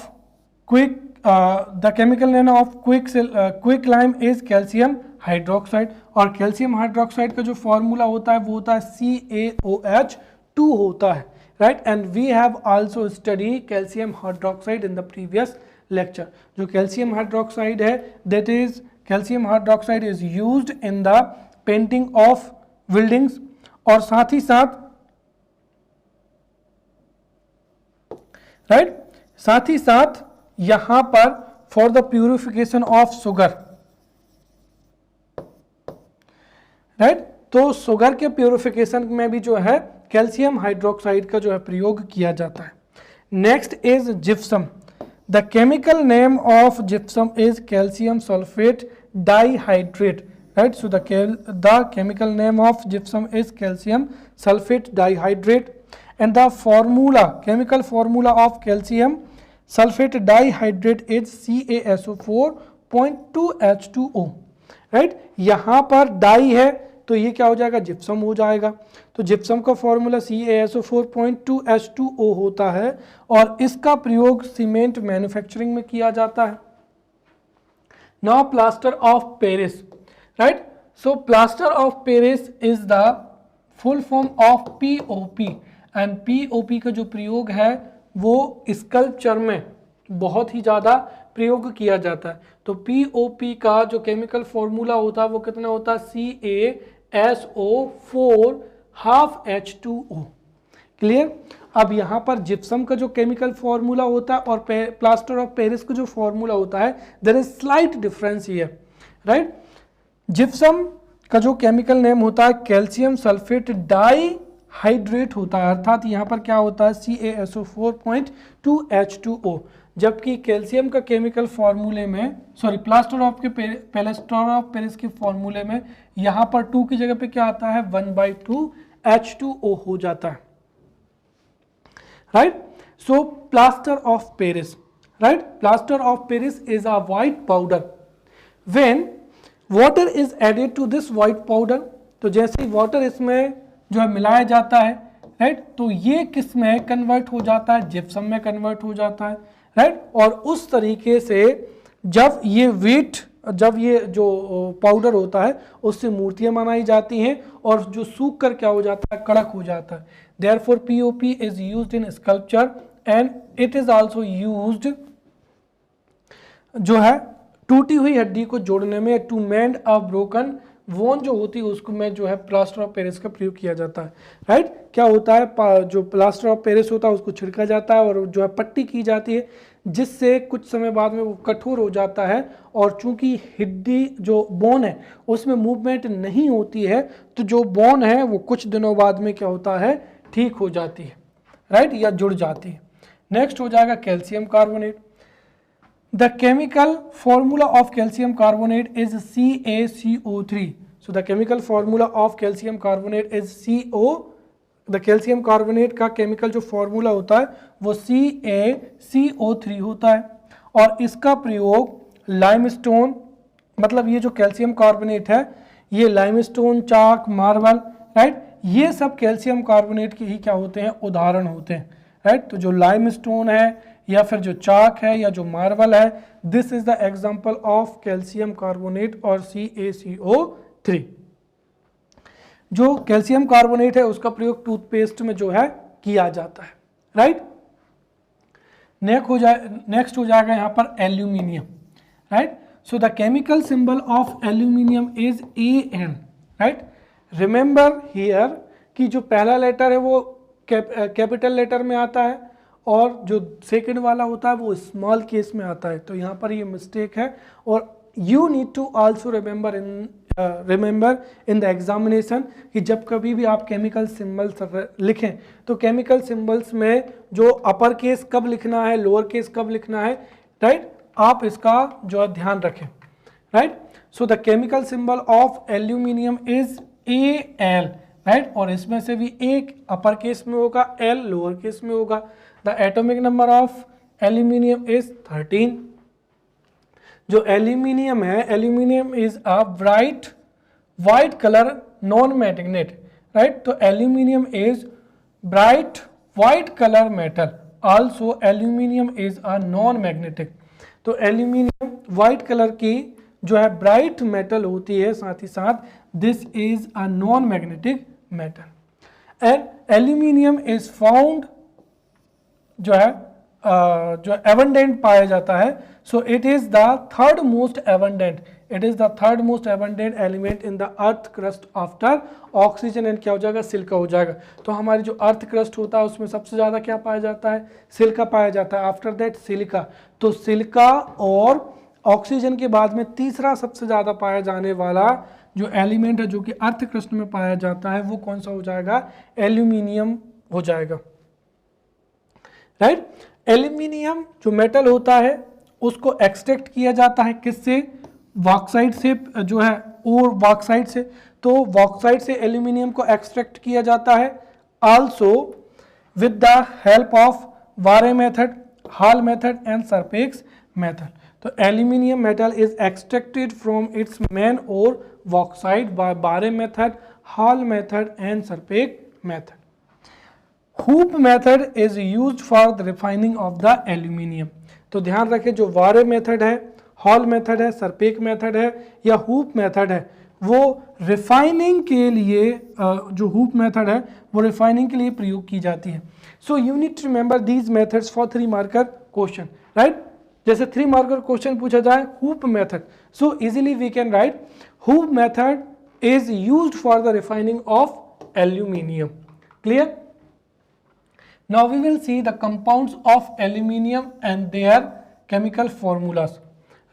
quick lime is calcium hydroxide, और calcium hydroxide का जो फॉर्मूला होता है वो होता है CaOH2 होता है, right, and we have also studied calcium hydroxide in the previous lecture। जो calcium hydroxide है that is calcium hydroxide is used in the painting of buildings, और साथ ही साथ राइट। साथ ही साथ यहां पर for the purification of sugar, right, तो शुगर के प्यूरिफिकेशन में भी जो है कैल्शियम हाइड्रोक्साइड का जो है प्रयोग किया जाता है। Next is gypsum. The chemical name of gypsum is calcium sulphate dihydrate, right? So the chemical name of gypsum is calcium sulfate dihydrate, and the chemical formula of calcium sulfate dihydrate is CaSO4.2H2O, right? यहाँ पर die है तो ये क्या हो जाएगा, gypsum हो जाएगा। तो जिप्सम का फॉर्मूला CaSO4.2H2O होता है और इसका प्रयोग सीमेंट मैन्युफैक्चरिंग में किया जाता है। Now plaster of Paris, right? So plaster of Paris is the full form of POP, and POP का जो प्रयोग है वो स्कल्पचर में बहुत ही ज़्यादा प्रयोग किया जाता है। तो POP का जो केमिकल फॉर्मूला होता है वो कितना होता है, CaSO4.2H2O। क्लियर। अब यहाँ पर जिप्सम का जो केमिकल फॉर्मूला होता है और प्लास्टर ऑफ पेरिस का जो फॉर्मूला होता है, there is slight difference here, right. Gypsum का जो केमिकल नेम होता है कैल्शियम सल्फेट डाइहाइड्रेट होता है, अर्थात यहाँ पर क्या होता है CaSO4.2H2O, जबकि कैल्शियम का केमिकल फॉर्मूले में प्लास्टर ऑफ पेरिस के फॉर्मूले में यहाँ पर 2 की जगह पे क्या आता है, 1/2 H2O हो जाता है, right. So plaster of Paris, right, plaster of Paris is a white powder when water is added to this white powder. तो जैसे ही वाटर इसमें जो है मिलाया जाता है, राइट, तो ये किस में कन्वर्ट हो जाता है, जिप्सम में कन्वर्ट हो जाता है, राइट। और उस तरीके से जब ये जो पाउडर होता है उससे मूर्तियां बनाई जाती हैं और जो सूख कर क्या हो जाता है, कड़क हो जाता है। Therefore POP is used in sculpture and it is also used जो है टूटी हुई हड्डी को जोड़ने में, टू मेंड अ ब्रोकन वोन जो होती है उसको में जो है प्लास्टर ऑफ पेरिस का प्रयोग किया जाता है, राइट। क्या होता है, जो प्लास्टर ऑफ पेरिस होता है उसको छिड़का जाता है और जो है पट्टी की जाती है, जिससे कुछ समय बाद में वो कठोर हो जाता है और चूंकि हड्डी जो बोन है उसमें मूवमेंट नहीं होती है, तो जो बोन है वो कुछ दिनों बाद में क्या होता है, ठीक हो जाती है, राइट, या जुड़ जाती है। नेक्स्ट हो जाएगा calcium carbonate. The chemical formula of calcium carbonate is CaCO3. So the chemical formula of calcium carbonate is the calcium carbonate का chemical जो formula होता है वो CaCO3 होता है और इसका प्रयोग लाइमस्टोन, मतलब ये जो कैल्शियम कार्बोनेट है ये लाइमस्टोन, चाक, मार्बल, राइट, ये सब कैल्शियम कार्बोनेट के ही क्या होते हैं, उदाहरण होते हैं, राइट। तो जो लाइमस्टोन है या फिर जो चाक है या जो मार्बल है, this is the example of calcium carbonate और CaCO3। जो कैल्शियम कार्बोनेट है उसका प्रयोग टूथपेस्ट में जो है किया जाता है, राइट। नेक्स्ट हो जाएगा यहाँ पर aluminium, right. So the chemical symbol of aluminium is AN, right. Remember here कि जो पहला लेटर है वो कैपिटल लेटर में आता है और जो सेकंड वाला होता है वो स्मॉल केस में आता है, तो यहाँ पर ये मिस्टेक है। और you need to also remember in the examination कि जब कभी भी आप केमिकल सिंबल्स लिखें तो केमिकल सिंबल्स में जो अपर केस कब लिखना है, लोअर केस कब लिखना है, राइट, आप इसका जो है ध्यान रखें, right. So the chemical symbol of aluminium is AL, right, और इसमें से भी एक अपर केस में होगा, L लोअर केस में होगा। The atomic number of aluminium is 13. जो एल्यूमिनियम है, aluminium is a bright white colour non magnet, right. तो aluminium is bright white colour metal, also aluminium is a non magnetic. तो aluminium white colour की जो है bright metal होती है, साथ ही साथ this is a non magnetic metal. And aluminium is found जो है जो एबंडेंट पाया जाता है, so it is the third most abundant it is the third most abundant element in the earth crust after oxygen and क्या हो जाएगा, silica हो जाएगा। तो हमारी जो अर्थ क्रस्ट होता है उसमें सबसे ज़्यादा क्या पाया जाता है, सिलिका पाया जाता है। आफ्टर दैट सिलिका, तो सिलिका और ऑक्सीजन के बाद में तीसरा सबसे ज़्यादा पाया जाने वाला जो एलिमेंट है जो कि अर्थ क्रस्ट में पाया जाता है वो कौन सा हो जाएगा, एल्यूमिनियम हो जाएगा, राइट। एल्यूमिनियम जो मेटल होता है उसको एक्सट्रैक्ट किया जाता है किससे, बॉक्साइट से जो है, और बॉक्साइट से, तो बॉक्साइट से एल्यूमिनियम को एक्सट्रैक्ट किया जाता है। Also with the help of Bayer method, Hall method and Serpeck's method. तो aluminium metal is extracted from its main ore bauxite by Bayer method, Hall method and Serpeck method. Hoope method is used for the refining of the aluminium. तो ध्यान रखें जो वारे method है, hall method है, सरपेक method है या hoop method है, वो रिफाइनिंग के लिए जो हूप मेथड है वो रिफाइनिंग के लिए प्रयोग की जाती है। So you need to remember these methods for 3 marker question, right. जैसे 3 मार्कर क्वेश्चन पूछा जाए Hoop method, so easily we can write Hoop method is used for the refining of aluminium. Clear? Now we will see the compounds of aluminium and their chemical formulas,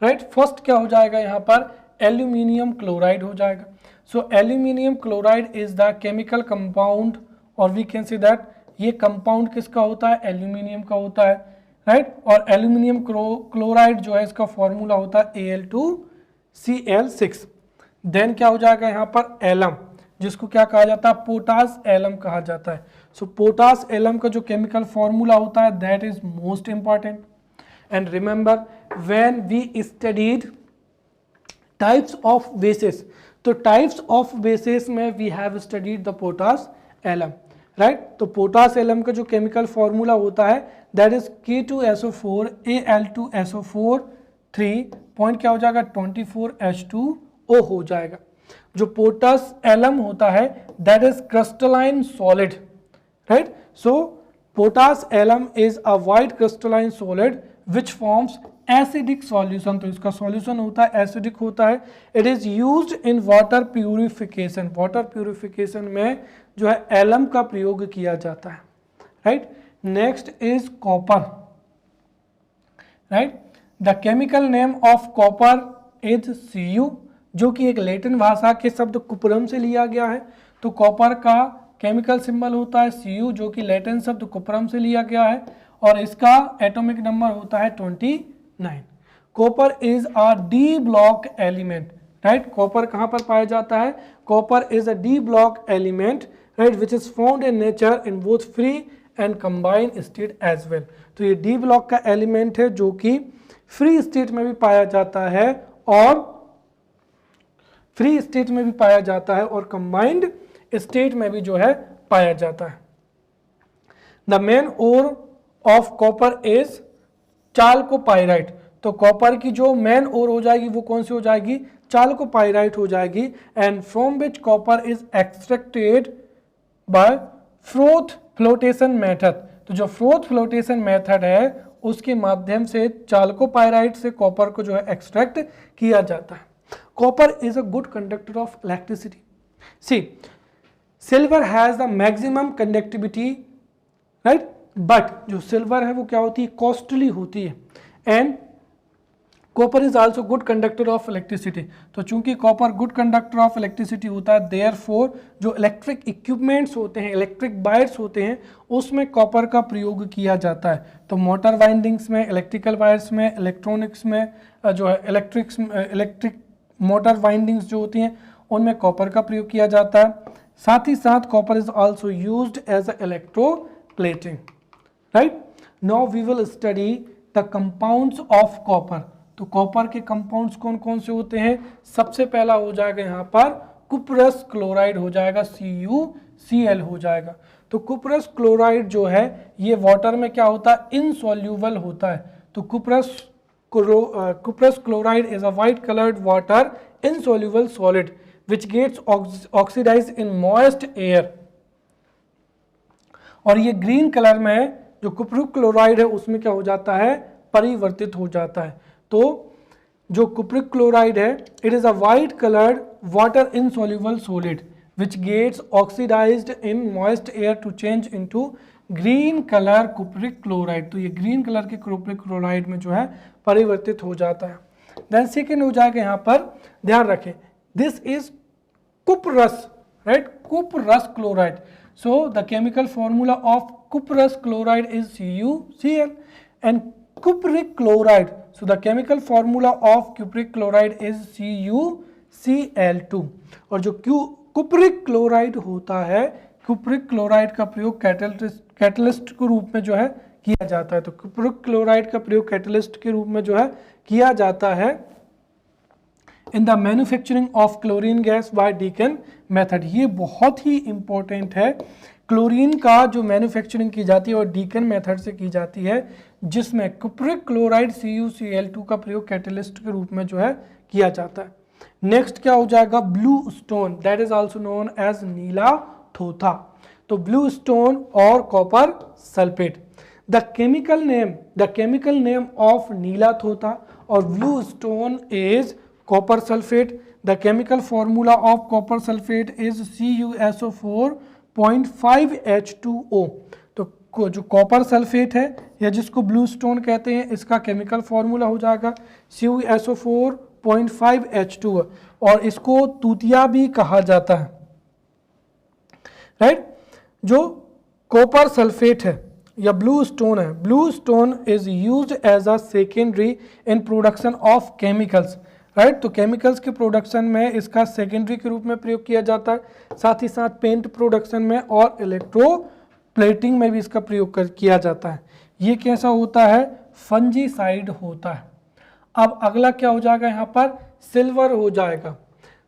right? First क्या हो जाएगा यहाँ पर, aluminium chloride हो जाएगा। So aluminium chloride is the chemical compound, और we can say that ये compound किसका होता है, aluminium का होता है, right? और aluminium chloride जो है इसका फॉर्मूला होता है Al2Cl6। देन क्या हो जाएगा यहाँ पर, एलम, जिसको क्या कहा जाता है, पोटास एलम कहा जाता है। सो पोटास एलम का जो केमिकल फॉर्मूला होता है that is most important. And remember when we studied types of bases, तो टाइप्स ऑफ बेसिस में we have studied the potash alum, right. तो पोटास एलम का जो केमिकल फॉर्मूला होता है that is K2SO4 Al2SO4 3 point क्या हो जाएगा, 24H2O हो जाएगा। जो पोटास एलम होता है that is crystalline solid, right. So potash alum is a white crystalline solid which forms acidic solution. तो इसका सॉल्यूशन होता है एसिडिक होता है। It is used in water purification, water purification में जो है एलम का प्रयोग किया जाता है, right. Next is copper, right. The chemical name of copper is Cu, जो कि एक लैटिन भाषा के शब्द कुपरम से लिया गया है। तो कॉपर का केमिकल सिंबल होता है Cu, जो कि लैटिन शब्द कुपरम से लिया गया है, और इसका एटॉमिक नंबर होता है 29। Copper is a D block element, right. Copper कहाँ पर पाया जाता है, copper is a D block element, right, which is found in nature in both free and combined state as well. तो ये डी ब्लॉक का एलिमेंट है जो कि फ्री स्टेट में भी पाया जाता है और फ्री स्टेट में भी पाया जाता है और कंबाइंड स्टेट में भी जो है पाया जाता है। The main ore of copper is chalcopyrite. तो कॉपर की जो मेन ओर हो जाएगी वो कौन सी हो जाएगी, चाल्कोपाइराइट हो जाएगी। And from which copper is extracted bye froth flotation method. तो जो फ्रोथ फ्लोटेशन मेथड है उसके माध्यम से चाल्कोपाइराइट से कॉपर को जो है एक्सट्रैक्ट किया जाता है। Copper is a good conductor of electricity. See, silver has the maximum conductivity, right? But जो silver है वो क्या होती है, costly होती है। And copper is also good conductor of electricity. तो चूंकि copper good conductor of electricity होता है, therefore जो electric equipments होते हैं, electric wires होते हैं, उसमें copper का प्रयोग किया जाता है। तो motor windings में, electrical wires में, electronics में जो है electric मोटर वाइंडिंग्स जो होती हैं उनमें कॉपर का प्रयोग किया जाता है। साथ ही साथ copper is also used as a electroplating, right. Now we will study the compounds of copper. तो कॉपर के कंपाउंड्स कौन कौन से होते हैं, सबसे पहला हो जाएगा यहाँ पर कुपरस क्लोराइड हो जाएगा, CuCl हो जाएगा। तो कुपरस क्लोराइड जो है ये वाटर में क्या होता है, इनसॉल्यूबल होता है। तो cuprous chloride is a white colored water insoluble solid which gets oxidized in moist air। और ये ग्रीन कलर में जो कुपरस क्लोराइड है उसमें क्या हो जाता है, परिवर्तित हो जाता है। तो जो कुप्रिक क्लोराइड है, it is a white coloured water insoluble solid which gets oxidised in moist air to change into green colour cupric chloride. तो ये ग्रीन कलर के कुप्रिक क्लोराइड में जो है परिवर्तित हो जाता है। देन सेकेंड हो जाएगा यहाँ पर, ध्यान रखें, this is cuprous, right, cuprous chloride. So the chemical formula of cuprous chloride is CuCl and cupric chloride, so the chemical formula of cupric chloride is CuCl2। और जो cupric chloride होता है, cupric chloride का प्रयोग catalyst के रूप में जो है किया जाता है। तो cupric chloride का प्रयोग कैटलिस्ट के रूप में जो है किया जाता है in the manufacturing of chlorine gas by Deacon method. ये बहुत ही इंपॉर्टेंट है। क्लोरीन का जो मैन्युफैक्चरिंग की जाती है और डीकन मेथड से की जाती है, जिसमें कुप्रिक क्लोराइड CuCl2 का प्रयोग कैटलिस्ट के रूप में जो है किया जाता है। नेक्स्ट क्या हो जाएगा, blue stone, that is also known as neela thotha. तो ब्लू स्टोन और copper sulphate. The chemical name of neela thotha और blue stone is copper sulphate. The chemical formula of copper sulphate is CuSO4.5H2O। तो जो कॉपर सल्फेट है या जिसको ब्लू स्टोन कहते हैं, इसका केमिकल फॉर्मूला हो जाएगा CuSO4.5H2O और इसको तूतिया भी कहा जाता है, राइट। जो कॉपर सल्फेट है या ब्लू स्टोन है, blue stone is used as a secondary in production of chemicals, right. तो केमिकल्स के प्रोडक्शन में इसका सेकेंडरी के रूप में प्रयोग किया जाता है, साथ ही साथ पेंट प्रोडक्शन में और इलेक्ट्रोप्लेटिंग में भी इसका प्रयोग किया जाता है। ये कैसा होता है, फंजीसाइड होता है। अब अगला क्या हो जाएगा यहाँ पर, सिल्वर हो जाएगा।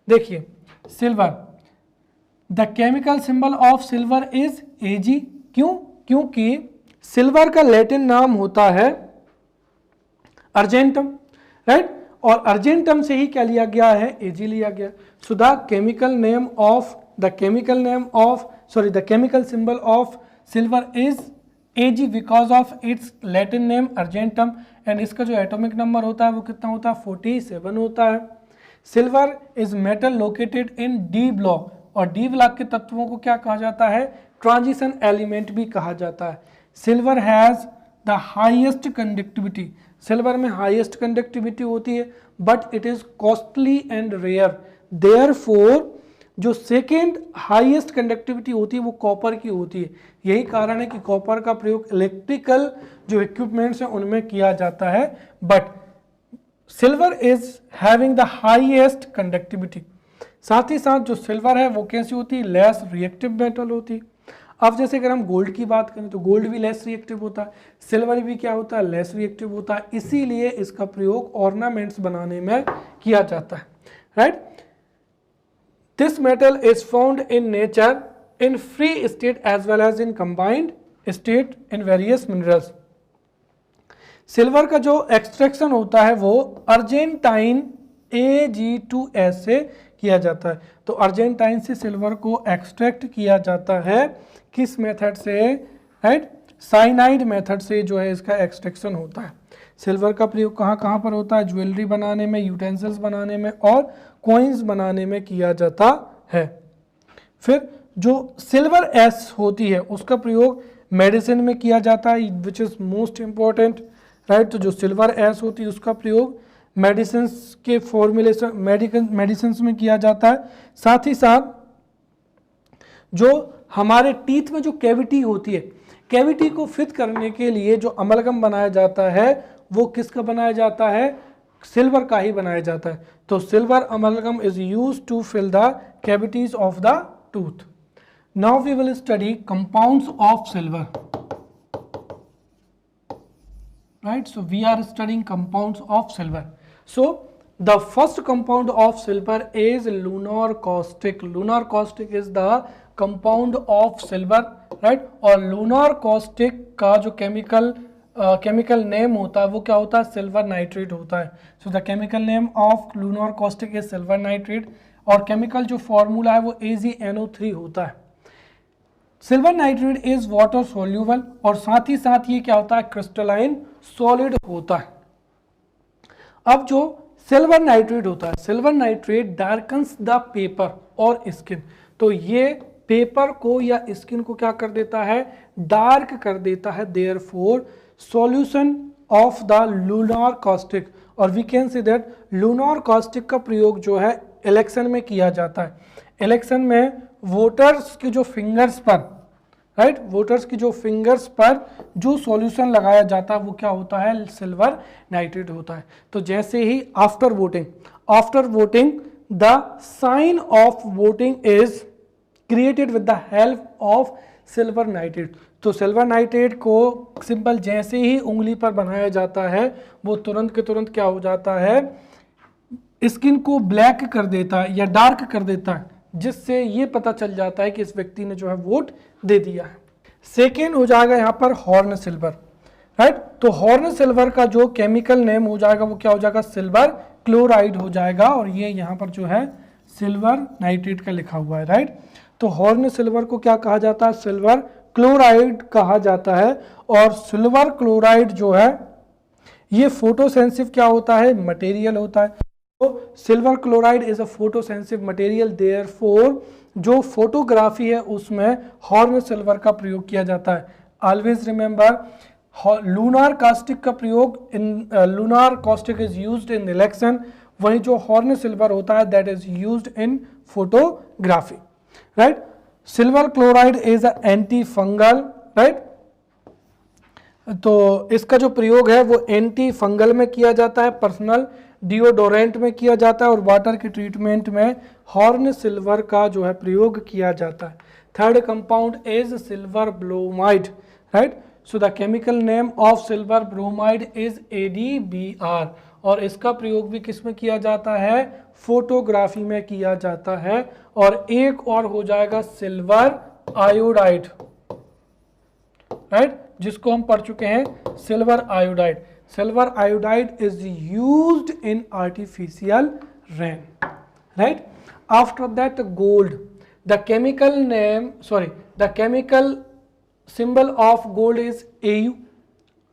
देखिए silver, the chemical symbol of silver is Ag। क्यों, क्योंकि सिल्वर का लैटिन नाम होता है अर्जेंटम, राइट, और अर्जेंटम से ही क्या लिया गया है, Ag लिया गया। सो the chemical symbol of silver is Ag because of its Latin name argentum and इसका जो एटॉमिक नंबर होता है वो कितना होता है, 47 होता है। Silver is metal located in D block और डी ब्लॉक के तत्वों को क्या कहा जाता है, ट्रांजिशन एलिमेंट भी कहा जाता है। Silver has the highest conductivity, silver में हाईएस्ट कंडक्टिविटी होती है, but it is costly and rare. Therefore जो सेकेंड हाईएस्ट कंडक्टिविटी होती है वो कॉपर की होती है। यही कारण है कि कॉपर का प्रयोग इलेक्ट्रिकल जो इक्विपमेंट्स हैं उनमें किया जाता है, but silver is having the highest conductivity. साथ ही साथ जो सिल्वर है वो कैसी होती है, लेस रिएक्टिव मेटल होती है। अब जैसे अगर हम गोल्ड की बात करें तो गोल्ड भी लेस रिएक्टिव होता है, सिल्वर भी क्या होता है, लेस रिएक्टिव होता है। इसीलिए इसका प्रयोग ऑर्नामेंट्स बनाने में किया जाता है, right. This metal is found in nature in free state as well as in combined state in various minerals. Silver का जो एक्सट्रैक्शन होता है वो अर्जेंटाइन Ag2S से किया जाता है। तो अर्जेंटाइन से सिल्वर को एक्सट्रैक्ट किया जाता है, किस मेथड से, राइट, साइनाइड मेथड से जो है इसका एक्सट्रैक्शन होता है। सिल्वर का प्रयोग कहाँ कहाँ पर होता है, ज्वेलरी बनाने में, यूटेंसिल्स बनाने में और कॉइन्स बनाने में किया जाता है। फिर जो सिल्वर एस होती है उसका प्रयोग मेडिसिन में किया जाता है, which is most important, right. तो जो सिल्वर एस होती है उसका प्रयोग मेडिसिन्स के फॉर्मुलेशन मेडिसिन्स में किया जाता है। साथ ही साथ जो हमारे टीथ में जो कैविटी होती है, कैविटी को फिट करने के लिए जो अमलगम बनाया जाता है वो किसका बनाया जाता है, सिल्वर का ही बनाया जाता है। तो silver amalgam is used to fill the cavities of the tooth. Now we will study compounds of silver, right, so we are studying compounds of silver. So the first compound of silver is lunar caustic. Lunar caustic is the compound of silver, right, और lunar caustic का जो chemical name होता है वो क्या होता है, silver nitrate होता है। So the chemical name of lunar caustic is silver nitrate और chemical जो formula है वो AgNO3 होता है। Silver nitrate is water soluble और साथ ही साथ ये क्या होता है, क्रिस्टलाइन सॉलिड होता है। अब जो सिल्वर नाइट्रेट होता है, सिल्वर नाइट्रेट डार्कन्स द पेपर और स्किन, तो ये पेपर को या स्किन को क्या कर देता है, डार्क कर देता है। Therefore solution of the lunar caustic, और we can see that lunar caustic का प्रयोग जो है इलेक्शन में किया जाता है। इलेक्शन में वोटर्स के जो फिंगर्स पर, राइट, वोटर्स की जो फिंगर्स पर जो सॉल्यूशन लगाया जाता है वो क्या होता है, सिल्वर नाइट्रेट होता है। तो जैसे ही after voting the sign of voting is created with the help of silver nitrate, तो सिल्वर नाइट्रेट को सिंपल जैसे ही उंगली पर बनाया जाता है वो तुरंत के तुरंत क्या हो जाता है, स्किन को ब्लैक कर देता है या डार्क कर देता है, जिससे ये पता चल जाता है कि इस व्यक्ति ने जो है वोट दे दिया है। सेकेंड हो जाएगा यहाँ पर हॉर्न सिल्वर, राइट, तो हॉर्न सिल्वर का जो केमिकल नेम हो जाएगा वो क्या हो जाएगा, सिल्वर क्लोराइड हो जाएगा, और ये यहाँ पर जो है सिल्वर नाइट्रेट का लिखा हुआ है, राइट। तो हॉर्न सिल्वर को क्या कहा जाता है, सिल्वर क्लोराइड कहा जाता है। और सिल्वर क्लोराइड जो है ये फोटोसेंसिव क्या होता है, मटेरियल होता है। तो silver chloride is a photosensitive material, therefore जो फोटोग्राफी है उसमें हॉर्न सिल्वर का प्रयोग किया जाता है। ऑलवेज रिमेंबर लूनार कास्टिक का प्रयोग in lunar caustic is used in election, वहीं जो हॉर्न सिल्वर होता है that is used in photography, right. Silver chloride is a anti fungal, right, तो इसका जो प्रयोग है वो एंटी फंगल में किया जाता है, पर्सनल डिओडोरेंट में किया जाता है, और वाटर के ट्रीटमेंट में हॉर्न सिल्वर का जो है प्रयोग किया जाता है। Third compound is silver bromide, right, so the chemical name of silver bromide is AdBr, और इसका प्रयोग भी किस में किया जाता है, फोटोग्राफी में किया जाता है। और एक और हो जाएगा सिल्वर आयोडाइड, राइट, जिसको हम पढ़ चुके हैं silver iodide. Silver iodide is used in artificial rain, right. After that gold, the chemical symbol of gold is Au,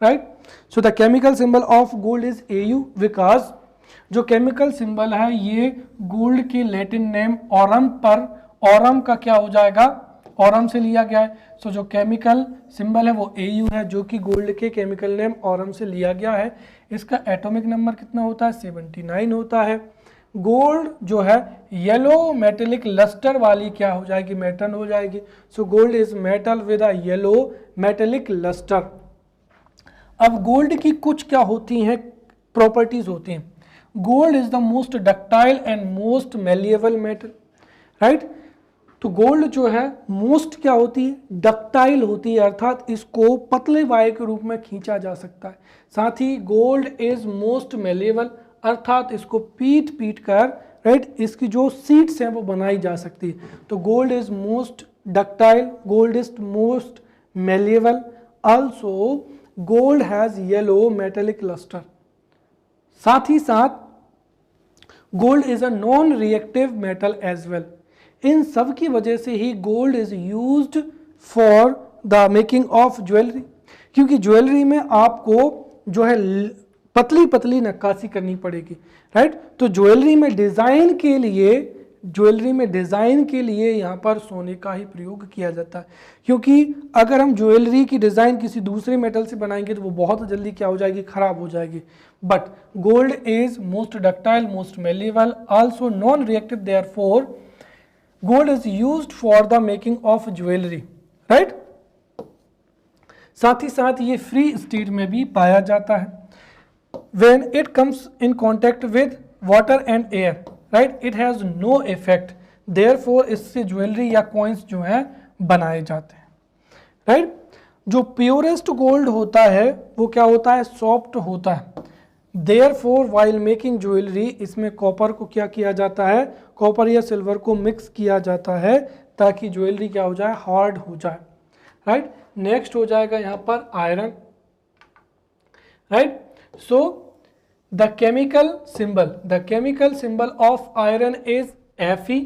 right, so the chemical symbol of gold is Au because जो chemical symbol है ये gold के Latin name Aurum पर, Aurum का क्या हो जाएगा, Aurum से लिया गया है। सो जो केमिकल सिंबल है वो Au है, जो कि गोल्ड के केमिकल नेम ऑरम से लिया गया है। इसका एटॉमिक नंबर कितना होता है, 79 होता है। गोल्ड जो है येलो मेटेलिक लस्टर वाली क्या हो जाएगी, मेटल हो जाएगी। So gold is metal with a yellow metallic lustre. अब गोल्ड की कुछ क्या होती हैं, प्रॉपर्टीज होती हैं। Gold is the most ductile and most malleable metal, right. तो गोल्ड जो है मोस्ट क्या होती है, डक्टाइल होती है, अर्थात इसको पतले वायर के रूप में खींचा जा सकता है। साथ ही गोल्ड इज मोस्ट मेलिएबल, अर्थात इसको पीट कर, राइट, इसकी जो सीड्स हैं वो बनाई जा सकती है। तो gold is most ductile, gold is most malleable, also gold has yellow metallic lustre. साथ ही साथ gold is a non reactive metal as well. इन सब की वजह से ही gold is used for the making of jewellery, क्योंकि ज्वेलरी में आपको जो है पतली पतली नक्काशी करनी पड़ेगी, राइट। तो ज्वेलरी में डिज़ाइन के लिए यहाँ पर सोने का ही प्रयोग किया जाता है, क्योंकि अगर हम ज्वेलरी की डिज़ाइन किसी दूसरे मेटल से बनाएंगे तो वो बहुत जल्दी क्या हो जाएगी, खराब हो जाएगी। But gold is most ductile, most malleable, also known reactive, therefore gold is used for the making of jewellery, right. साथ ही साथ ये फ्री स्टेट में भी पाया जाता है। When it comes in contact with water and air, right, it has no effect, therefore इससे ज्वेलरी या कॉइन्स जो हैं बनाए जाते हैं, राइट। जो प्योरेस्ट गोल्ड होता है वो क्या होता है, सॉफ्ट होता है। therefore while making ज्वेलरी इसमें कॉपर को क्या किया जाता है, कॉपर या सिल्वर को मिक्स किया जाता है ताकि ज्वेलरी क्या हो जाए, हार्ड हो जाए, राइट। नेक्स्ट हो जाएगा यहाँ पर iron, right. So the chemical symbol of iron is Fe,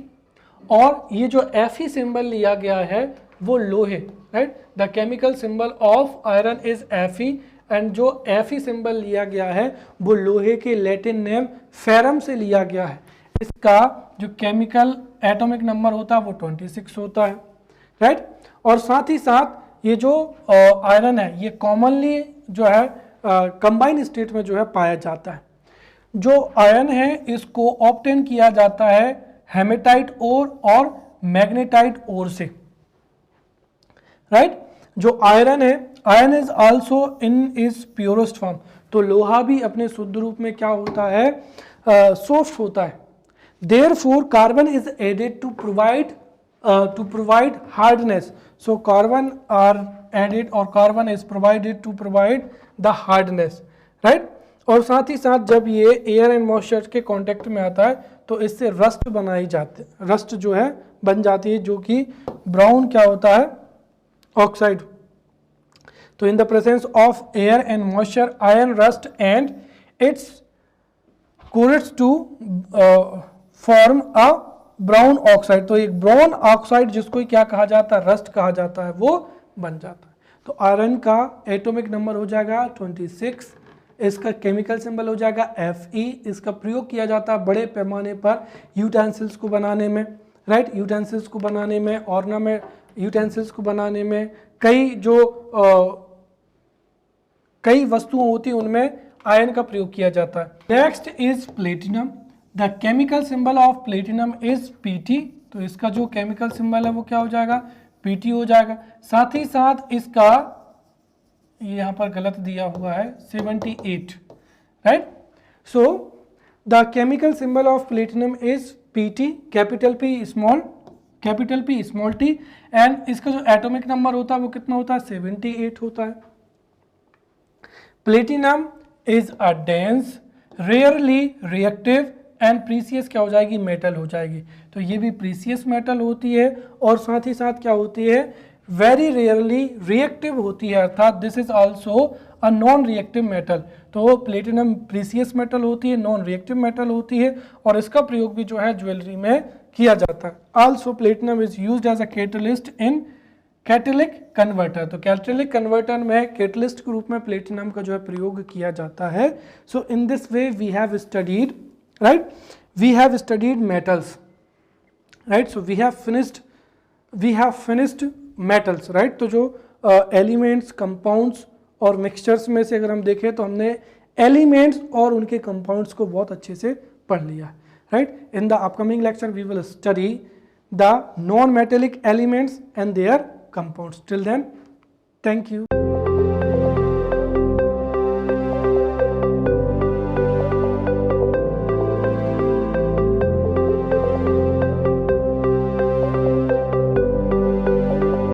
और ये जो Fe सिंबल लिया गया है वो लोहे, right. The chemical symbol of iron is Fe and जो Fe सिंबल लिया गया है वो लोहे के लैटिन नेम फेरम से लिया गया है। इसका जो केमिकल एटॉमिक नंबर होता है वो 26 होता है, राइट। और साथ ही साथ ये जो आयरन है ये कॉमनली जो है कंबाइन स्टेट में जो है पाया जाता है। जो आयरन है इसको ऑब्टेन किया जाता है हेमेटाइट ओर और मैग्नेटाइट ओर से, राइट। जो आयरन है, iron is also in is purest form, तो लोहा भी अपने शुद्ध रूप में क्या होता है, सॉफ्ट होता है। Therefore carbon is added to provide hardness, so carbon are added or carbon is provided to provide the hardness, right. और साथ ही साथ जब ये एयर एंड मॉइस्चर के कांटेक्ट में आता है तो इससे रस्ट बनाई जाती है, रस्ट जो है बन जाती है, जो कि ब्राउन क्या होता है, ऑक्साइड। तो in the presence of air and moisture iron rust and its corrodes to form a brown oxide, तो एक ब्राउन ऑक्साइड जिसको क्या कहा जाता है, रस्ट कहा जाता है, वो बन जाता है। तो आयरन का एटॉमिक नंबर हो जाएगा 26, इसका केमिकल सिंबल हो जाएगा Fe। इसका प्रयोग किया जाता है बड़े पैमाने पर यूटेंसिल्स को बनाने में, राइट, यूटेंसिल्स को बनाने में, ऑर्नामेंट यूटेंसिल्स को बनाने में, कई वस्तुएं होती हैं उनमें आयरन का प्रयोग किया जाता है। Next is platinum. The chemical symbol of platinum is Pt, तो इसका जो केमिकल सिंबल है वो क्या हो जाएगा, Pt हो जाएगा। साथ ही साथ इसका यहाँ पर गलत दिया हुआ है 78, right. So the chemical symbol of platinum is Pt, capital P small t, and इसका जो एटॉमिक नंबर होता है वो कितना होता है, 78 होता है। Platinum is a dense, rarely reactive and precious क्या हो जाएगी, मेटल हो जाएगी। तो ये भी प्रीसियस मेटल होती है और साथ ही साथ क्या होती है, वेरी रेयरली रिएक्टिव होती है, अर्थात this is also a non reactive metal. तो प्लेटिनम प्रीसियस मेटल होती है, नॉन रिएक्टिव मेटल होती है, और इसका प्रयोग भी जो है ज्वेलरी में किया जाता है। Also platinum is used as a catalyst in catalytic converter, तो कैटेलिक कन्वर्टर में कैटलिस्ट के रूप में प्लेटिनम का जो है प्रयोग किया जाता है। So in this way we have studied, right, we have studied metals, right. So we have finished metals, right. तो जो एलिमेंट्स, कंपाउंड्स और मिक्सचर्स में से अगर हम देखें तो हमने एलिमेंट्स और उनके कंपाउंड्स को बहुत अच्छे से पढ़ लिया, right. In the upcoming lecture we will study the non metallic elements and their compounds. Till then, thank you.